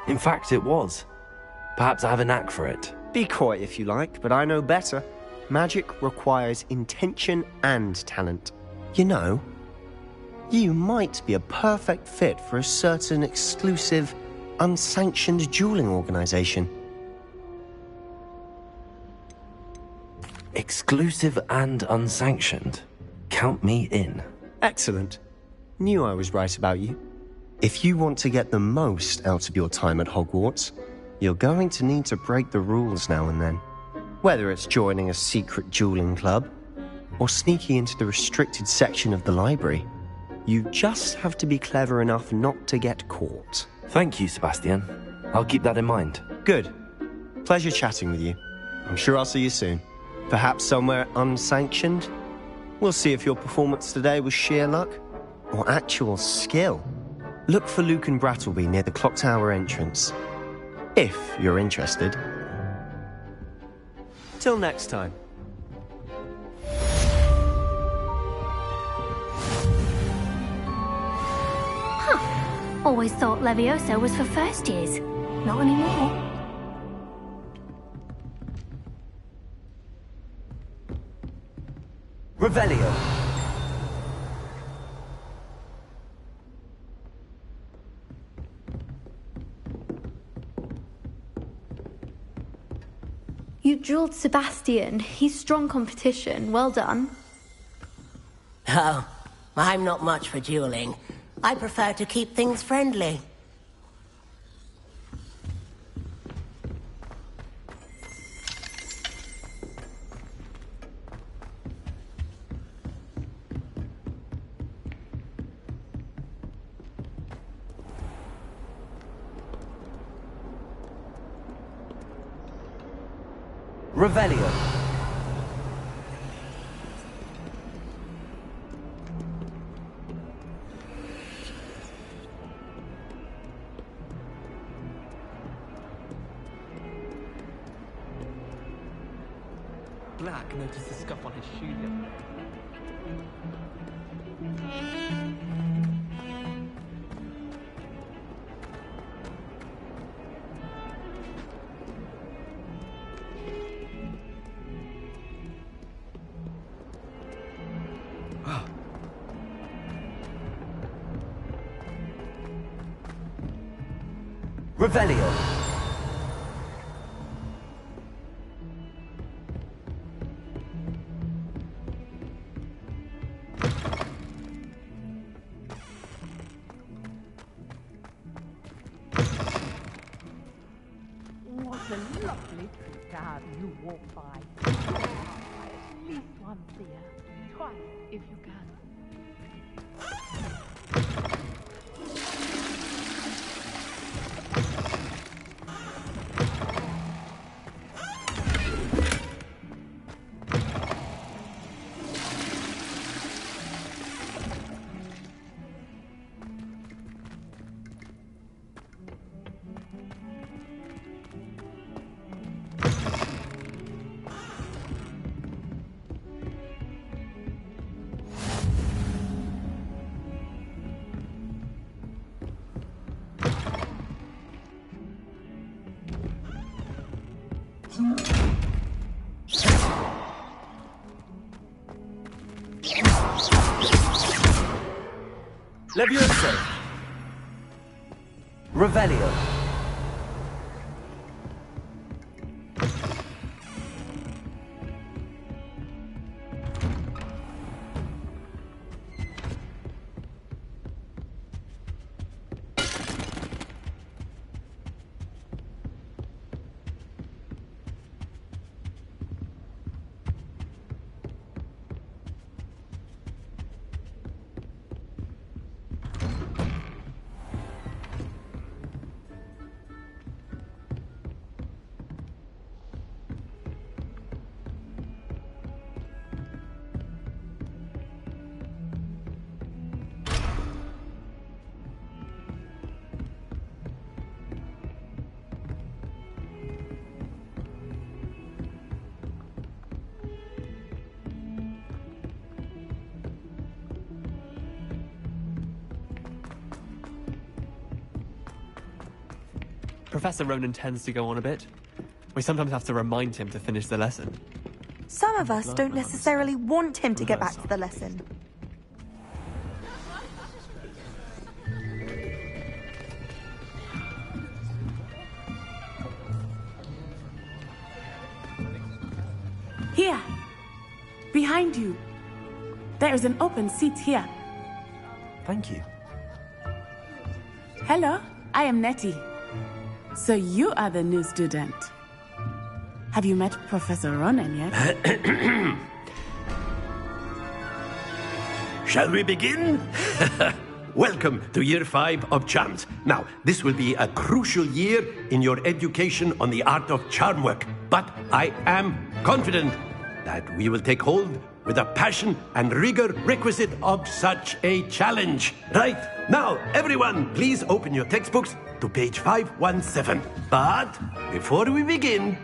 In fact, it was. Perhaps I have a knack for it. Be coy if you like, but I know better. Magic requires intention and talent. You know, you might be a perfect fit for a certain exclusive, unsanctioned dueling organization. Exclusive and unsanctioned? Count me in. Excellent. Knew I was right about you. If you want to get the most out of your time at Hogwarts, you're going to need to break the rules now and then. Whether it's joining a secret dueling club, or sneaking into the restricted section of the library, you just have to be clever enough not to get caught. Thank you, Sebastian. I'll keep that in mind. Good. Pleasure chatting with you. I'm sure I'll see you soon. Perhaps somewhere unsanctioned? We'll see if your performance today was sheer luck, or actual skill. Look for Luke and Brattleby near the clock tower entrance. If you're interested. Till next time. Always thought Levioso was for first years. Not anymore. Revelio. You dueled Sebastian. He's strong competition. Well done. Oh, I'm not much for dueling. I prefer to keep things friendly. Revelio. Black noticed the scuff on his shoe the other day. Revelio. What a lovely garden you walk by. At least once a year. Twice if you can. Levioso. Revelio. Professor Ronan tends to go on a bit. We sometimes have to remind him to finish the lesson. Some of us don't necessarily want him to get back to the lesson. Here. Behind you. There is an open seat here. Thank you. Hello, I am Nettie. So you are the new student. Have you met Professor Ronan yet? Shall we begin? Welcome to Year 5 of Charms. Now, this will be a crucial year in your education on the art of charm work. But I am confident that we will take hold with the passion and rigor requisite of such a challenge. Right, now, everyone, please open your textbooks to page 517. But before we begin,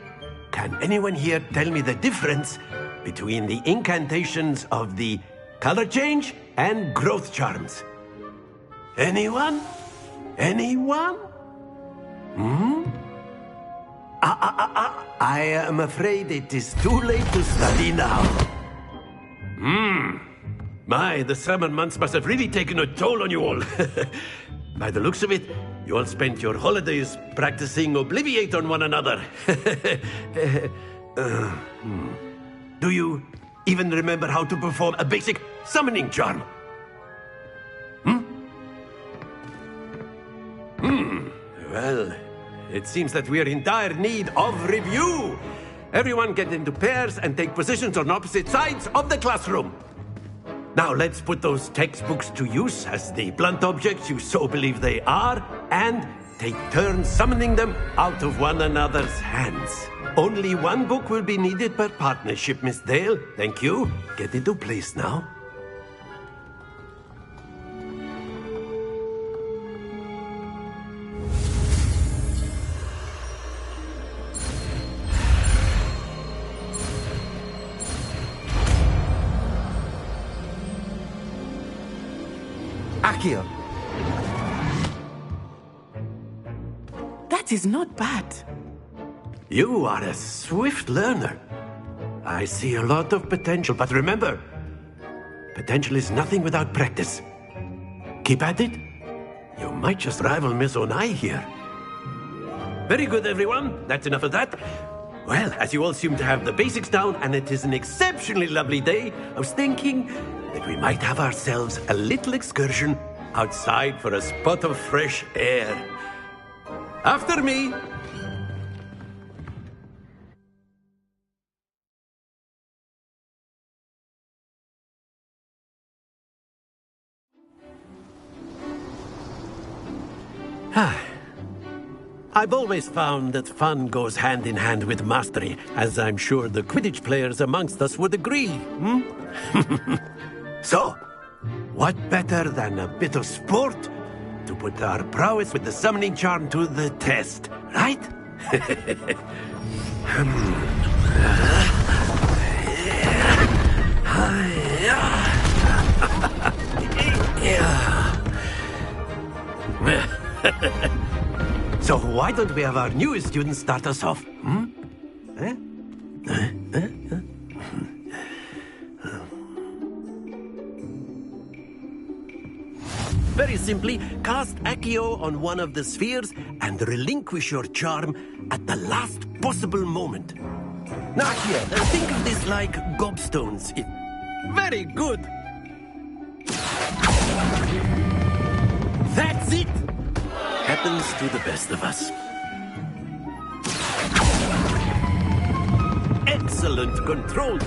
can anyone here tell me the difference between the incantations of the color change and growth charms? Anyone? Anyone? I am afraid it is too late to study now. My, the summer months must have really taken a toll on you all. By the looks of it, you all spent your holidays practicing Obliviate on one another. Do you even remember how to perform a basic summoning charm? Well, it seems that we are in dire need of review. Everyone get into pairs and take positions on opposite sides of the classroom. Now let's put those textbooks to use as the blunt objects you so believe they are, and take turns summoning them out of one another's hands. Only one book will be needed per partnership, Miss Dale. Thank you. Get into place now. Accio. That is not bad. You are a swift learner. I see a lot of potential, but remember, potential is nothing without practice. Keep at it. You might just rival Miss Onai here. Very good, everyone. That's enough of that. Well, as you all seem to have the basics down, and it is an exceptionally lovely day, I was thinking that we might have ourselves a little excursion outside for a spot of fresh air. After me. I've always found that fun goes hand in hand with mastery, as I'm sure the Quidditch players amongst us would agree. So, what better than a bit of sport to put our prowess with the summoning charm to the test, right? So why don't we have our newest student start us off? Very simply, cast Accio on one of the spheres and relinquish your charm at the last possible moment. Now, here, think of this like gobstones. Very good. That's it. Happens to the best of us. Excellent control.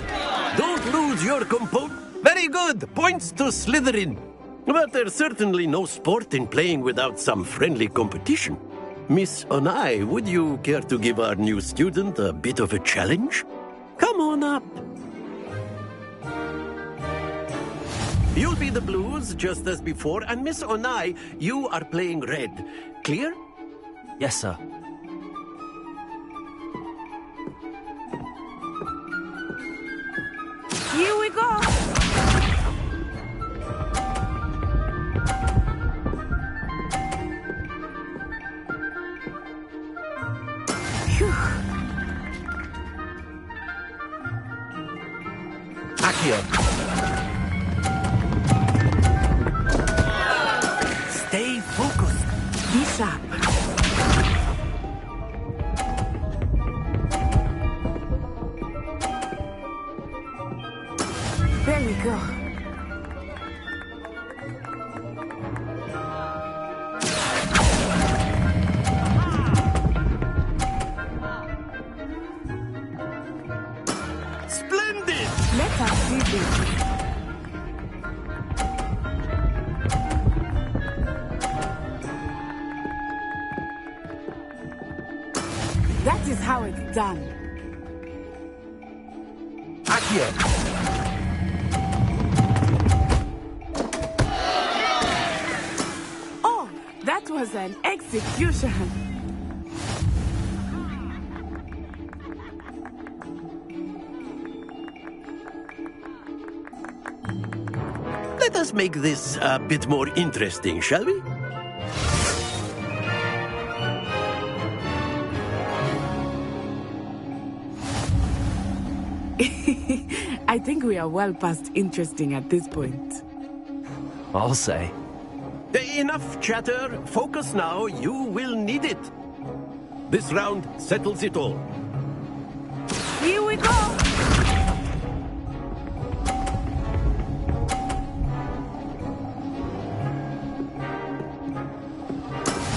Don't lose your composure. Very good. Points to Slytherin. But there's certainly no sport in playing without some friendly competition. Miss Onai, would you care to give our new student a bit of a challenge? Come on up. You'll be the blues, just as before, and Miss Onai, you are playing red. Clear? Yes, sir. Here we go. Accio. Stay focused. Be sharp. There we go. Splendid! Let us see this. That is how it's done. Accio. Oh, that was an execution. Let us make this a bit more interesting, shall we? I think we are well past interesting at this point. I'll say. Enough chatter. Focus now. You will need it. This round settles it all. Here we go.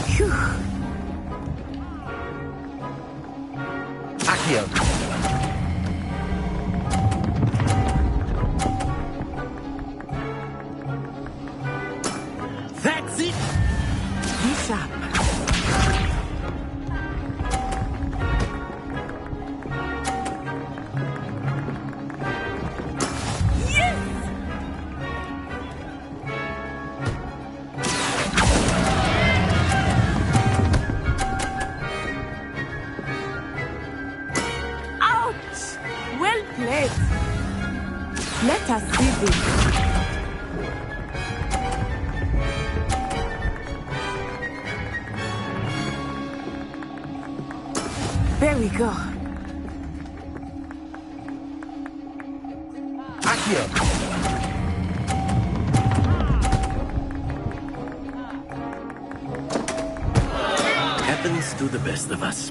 Phew. Accio. That's it. Be sharp. Ouch! Well played. Let us see this. There we go. Accio. Happens to the best of us.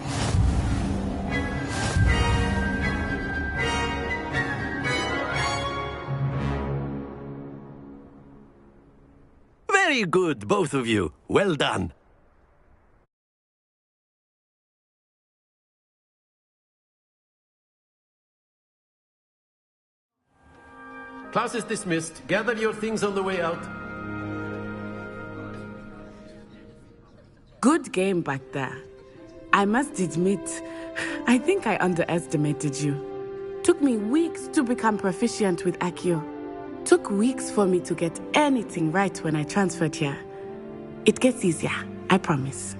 Very good, both of you. Well done. Class is dismissed. Gather your things on the way out. Good game back there. I must admit, I think I underestimated you. Took me weeks to become proficient with Accio. Took weeks for me to get anything right when I transferred here. It gets easier, I promise.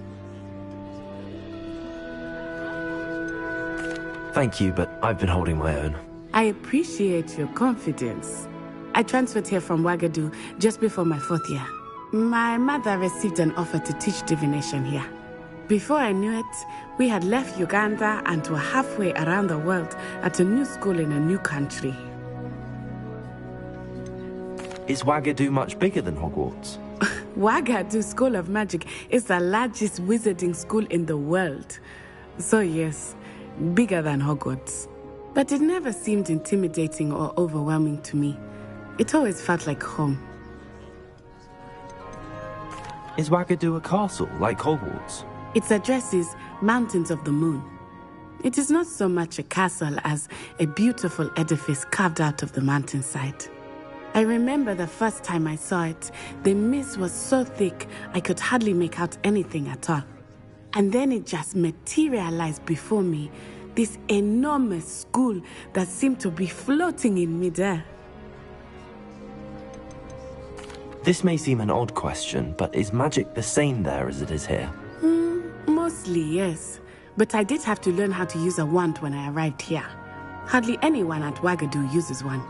Thank you, but I've been holding my own. I appreciate your confidence. I transferred here from Wagadu just before my 4th year. My mother received an offer to teach divination here. Before I knew it, we had left Uganda and were halfway around the world at a new school in a new country. Is Wagadu much bigger than Hogwarts? Wagadu School of Magic is the largest wizarding school in the world. So yes, bigger than Hogwarts. But it never seemed intimidating or overwhelming to me. It always felt like home. Is Wagadu a castle, like Hogwarts? Its address is Mountains of the Moon. It is not so much a castle as a beautiful edifice carved out of the mountainside. I remember the first time I saw it, the mist was so thick I could hardly make out anything at all. And then it just materialized before me, this enormous school that seemed to be floating in midair. This may seem an odd question, but is magic the same there as it is here? Mostly, yes. But I did have to learn how to use a wand when I arrived here. Hardly anyone at Wagadu uses one.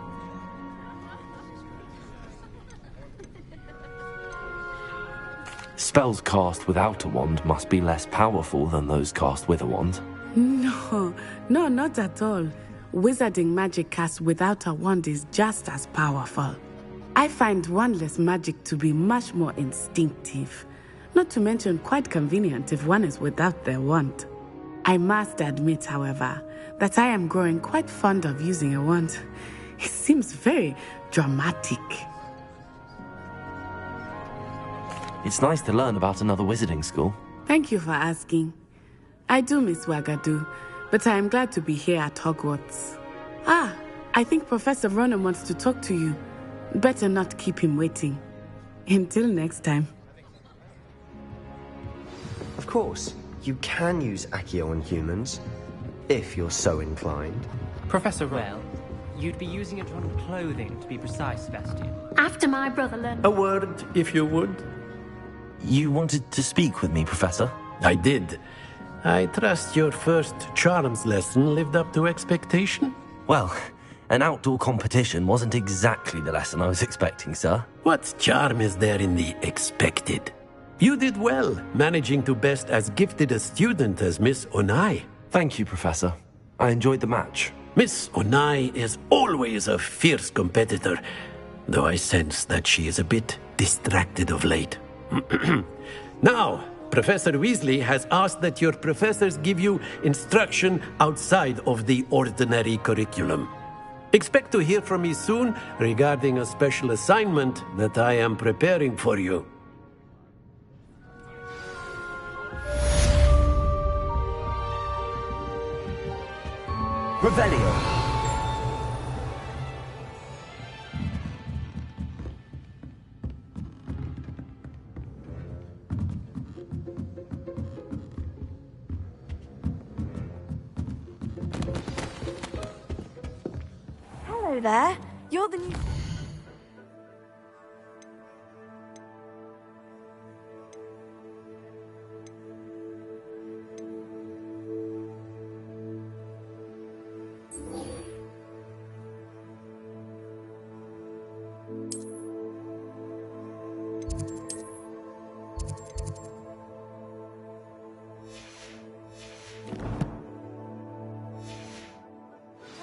Spells cast without a wand must be less powerful than those cast with a wand. No, not at all. wizarding magic cast without a wand is just as powerful. I find wandless magic to be much more instinctive, not to mention quite convenient if one is without their wand. I must admit, however, that I am growing quite fond of using a wand. It seems very dramatic. It's nice to learn about another wizarding school. Thank you for asking. I do miss Wagadu, but I am glad to be here at Hogwarts. I think Professor Ronan wants to talk to you. Better not keep him waiting. Until next time. Of course, you can use Accio on humans, if you're so inclined. Professor Well, you'd be using it on clothing, to be precise, Sebastian. After my brother learned... A word, if you would. You wanted to speak with me, Professor? I did. I trust your first charms lesson lived up to expectation? Well, an outdoor competition wasn't exactly the lesson I was expecting, sir. What charm is there in the expected? You did well, managing to best as gifted a student as Miss Onai. Thank you, Professor. I enjoyed the match. Miss Onai is always a fierce competitor, though I sense that she is a bit distracted of late. Now, Professor Weasley has asked that your professors give you instruction outside of the ordinary curriculum. Expect to hear from me soon regarding a special assignment that I am preparing for you. Revelio. Hello there. You're the new...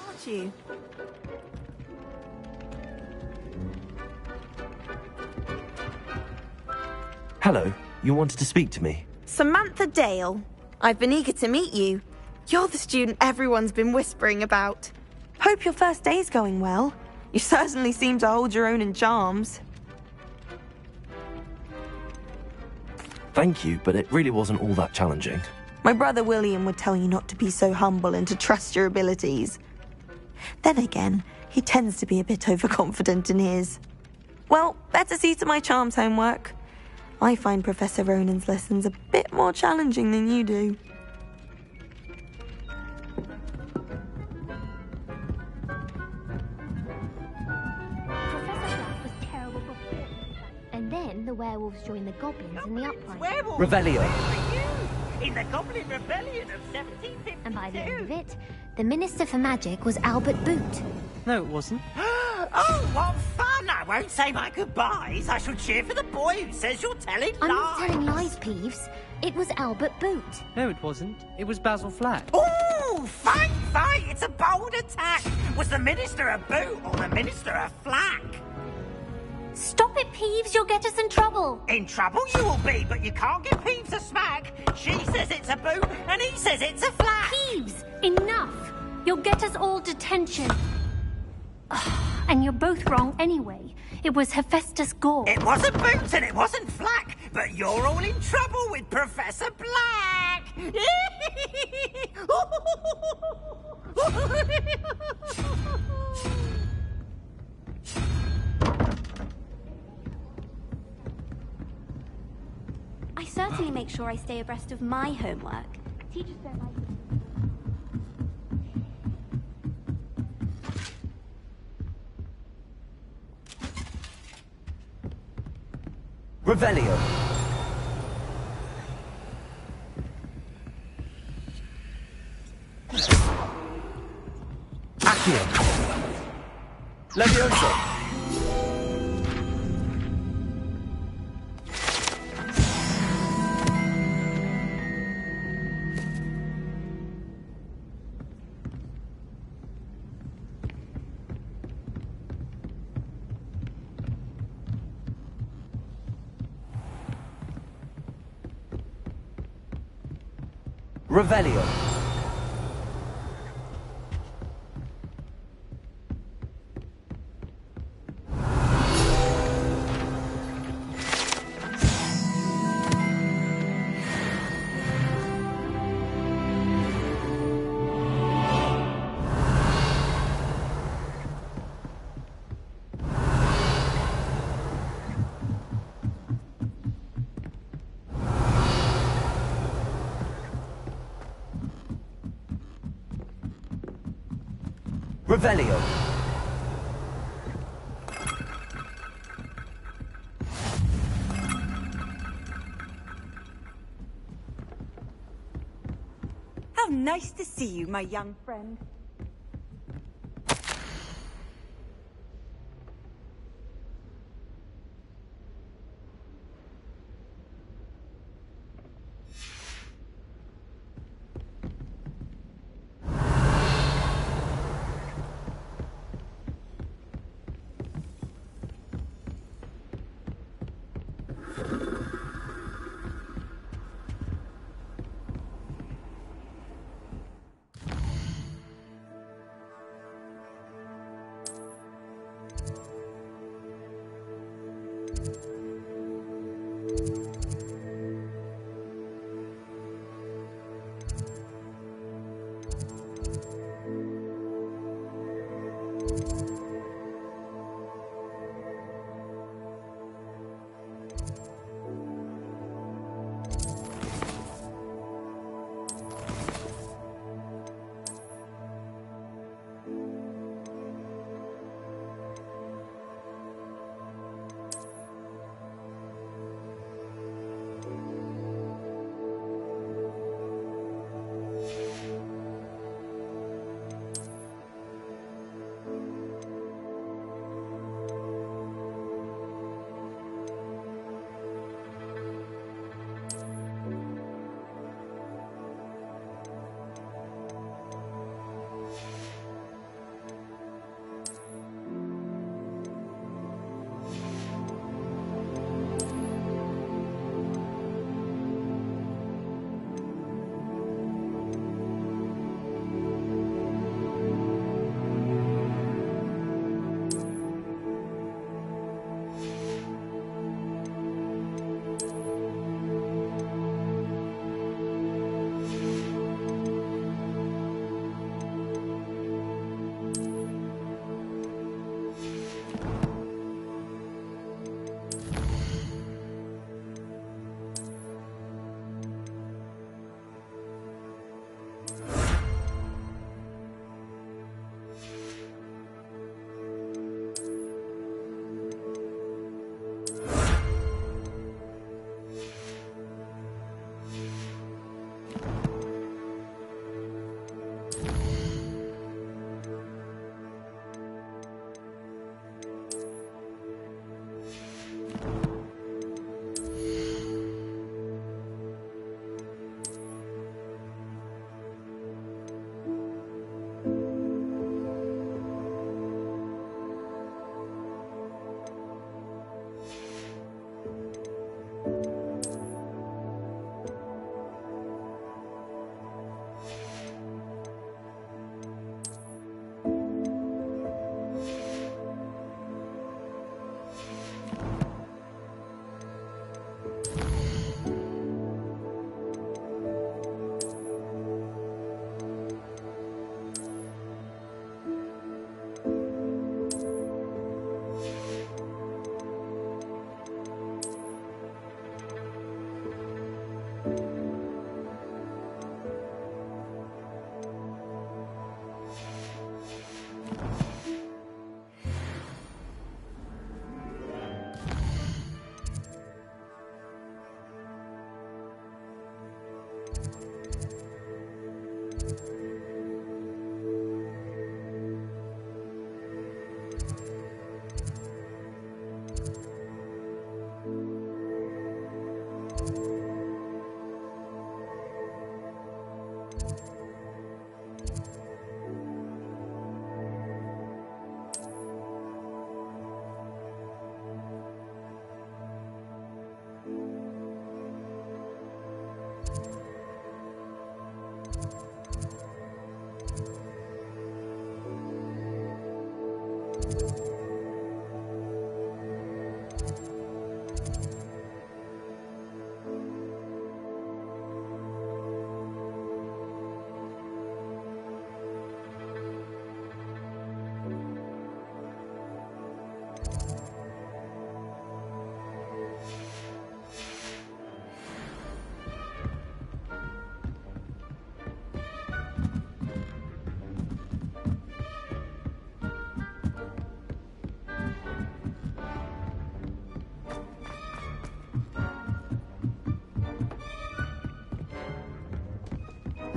Aren't you? Hello, you wanted to speak to me? Samantha Dale. I've been eager to meet you. You're the student everyone's been whispering about. Hope your first day's going well. You certainly seem to hold your own in charms. Thank you, but it really wasn't all that challenging. My brother William would tell you not to be so humble and to trust your abilities. Then again, he tends to be a bit overconfident in his. Well, better see to my charms homework. I find Professor Ronan's lessons a bit more challenging than you do. Professor Black was terrible before. And then the werewolves joined the goblins in the uprising. Revelio. In the Goblin Rebellion of 1752. And by the end of it, the Minister for Magic was Albert Boot. No, it wasn't. Oh, what fun! I won't say my goodbyes. I shall cheer for the boy who says you're telling I'm lies. not telling lies, Peeves. It was Albert Boot. No, it wasn't. It was Basil Flack. Oh, fight, fight! It's a bold attack. Was the Minister a boot or the Minister a flack? Stop it, Peeves. You'll get us in trouble. In trouble you will be, but you can't give Peeves a smack. She says it's a boot and he says it's a flack. Peeves, enough. You'll get us all detention. And you're both wrong anyway. It was Hephaestus Gore. It wasn't Boots and it wasn't Flack, but you're all in trouble with Professor Black. I certainly make sure I stay abreast of my homework. Teachers don't like it. Revelio. Accio. Leviosa. Revelio. Revelio. How nice to see you, my young friend.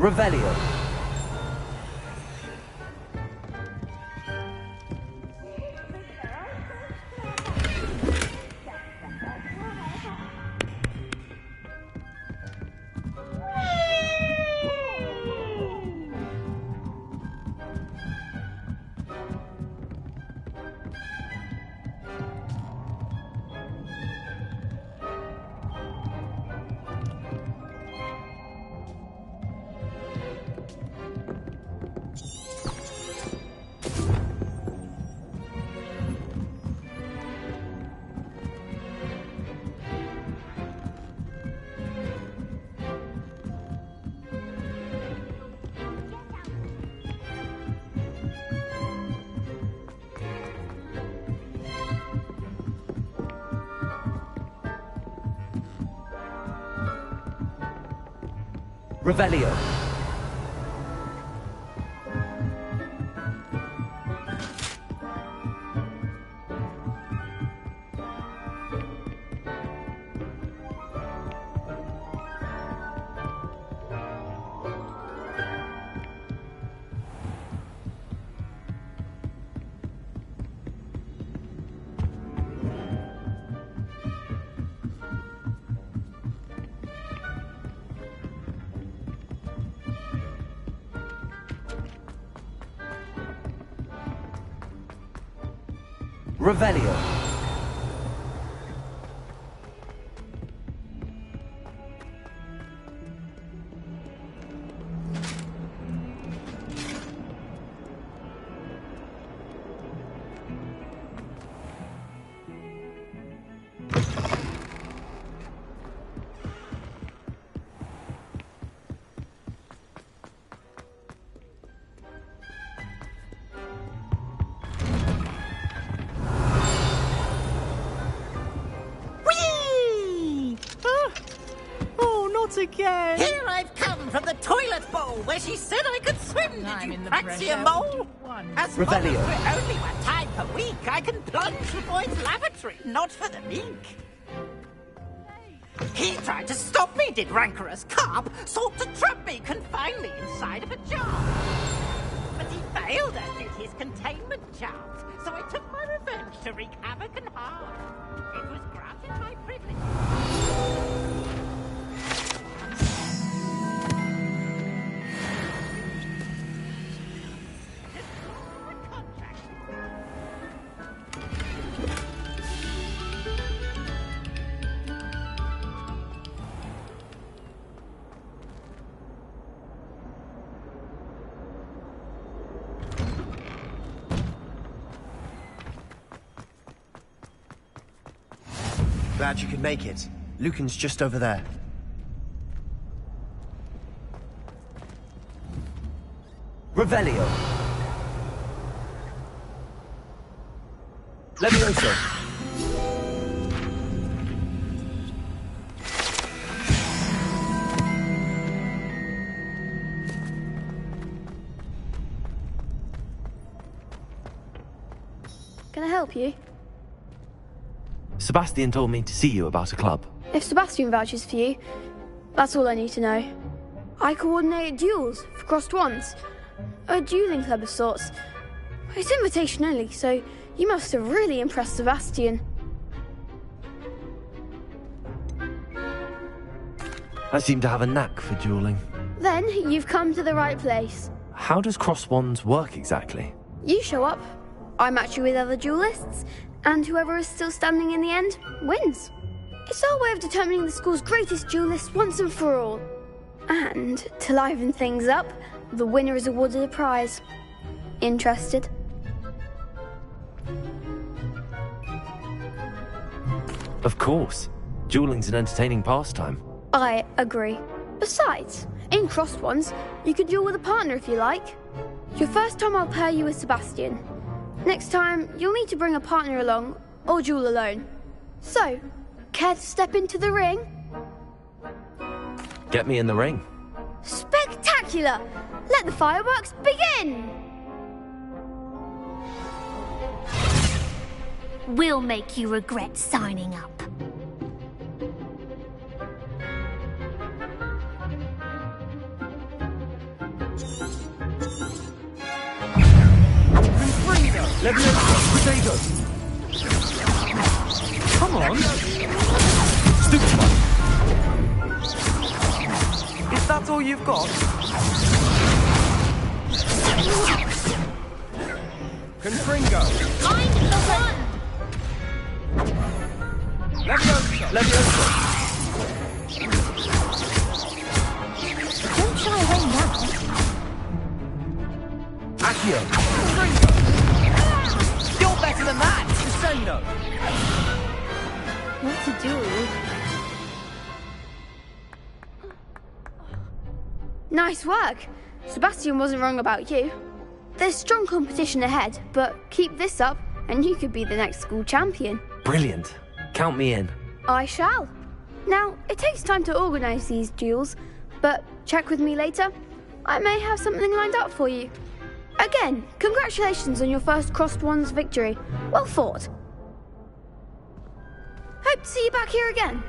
Revelio. Revelio. Revelio. Again. Here I've come from the toilet bowl where she said I could swim. Did you praxia mole? As long as we're only one time per week, I can plunge for boys' lavatory, not for the meek. He tried to stop me, did rancorous carp, sought to trap me, confine me inside of a jar. But he failed, as did his containment charms, so I took my revenge to wreak havoc and harm. It was granted my privilege. Glad you could make it. Lucan's just over there. Revelio. Levioso. Can I help you? Sebastian told me to see you about a club. If Sebastian vouches for you, that's all I need to know. I coordinate duels for crossed wands. A dueling club of sorts. It's invitation only, so you must have really impressed Sebastian. I seem to have a knack for dueling. Then you've come to the right place. How does cross wands work exactly? You show up, I match you with other duelists, and whoever is still standing in the end wins. It's our way of determining the school's greatest duelist once and for all. And to liven things up, the winner is awarded a prize. Interested? Of course. Dueling's an entertaining pastime. I agree. Besides, in crossed ones, you could duel with a partner if you like. Your first time I'll pair you with Sebastian. Next time, you'll need to bring a partner along, or duel alone. So, care to step into the ring? Get me in the ring. Spectacular! Let the fireworks begin! We'll make you regret signing up. Potato! Come on! Stupid one! Is that all you've got? Confringo! Find the one! Levioso! Levioso! Don't shy away now. Accio! Confringo! You're better than that! Descendo! What to do? Nice work. Sebastian wasn't wrong about you. There's strong competition ahead, but keep this up and you could be the next school champion. Brilliant. Count me in. I shall. Now, it takes time to organise these duels, but check with me later. I may have something lined up for you. Again, congratulations on your first Crossed Ones victory. Well fought. Hope to see you back here again.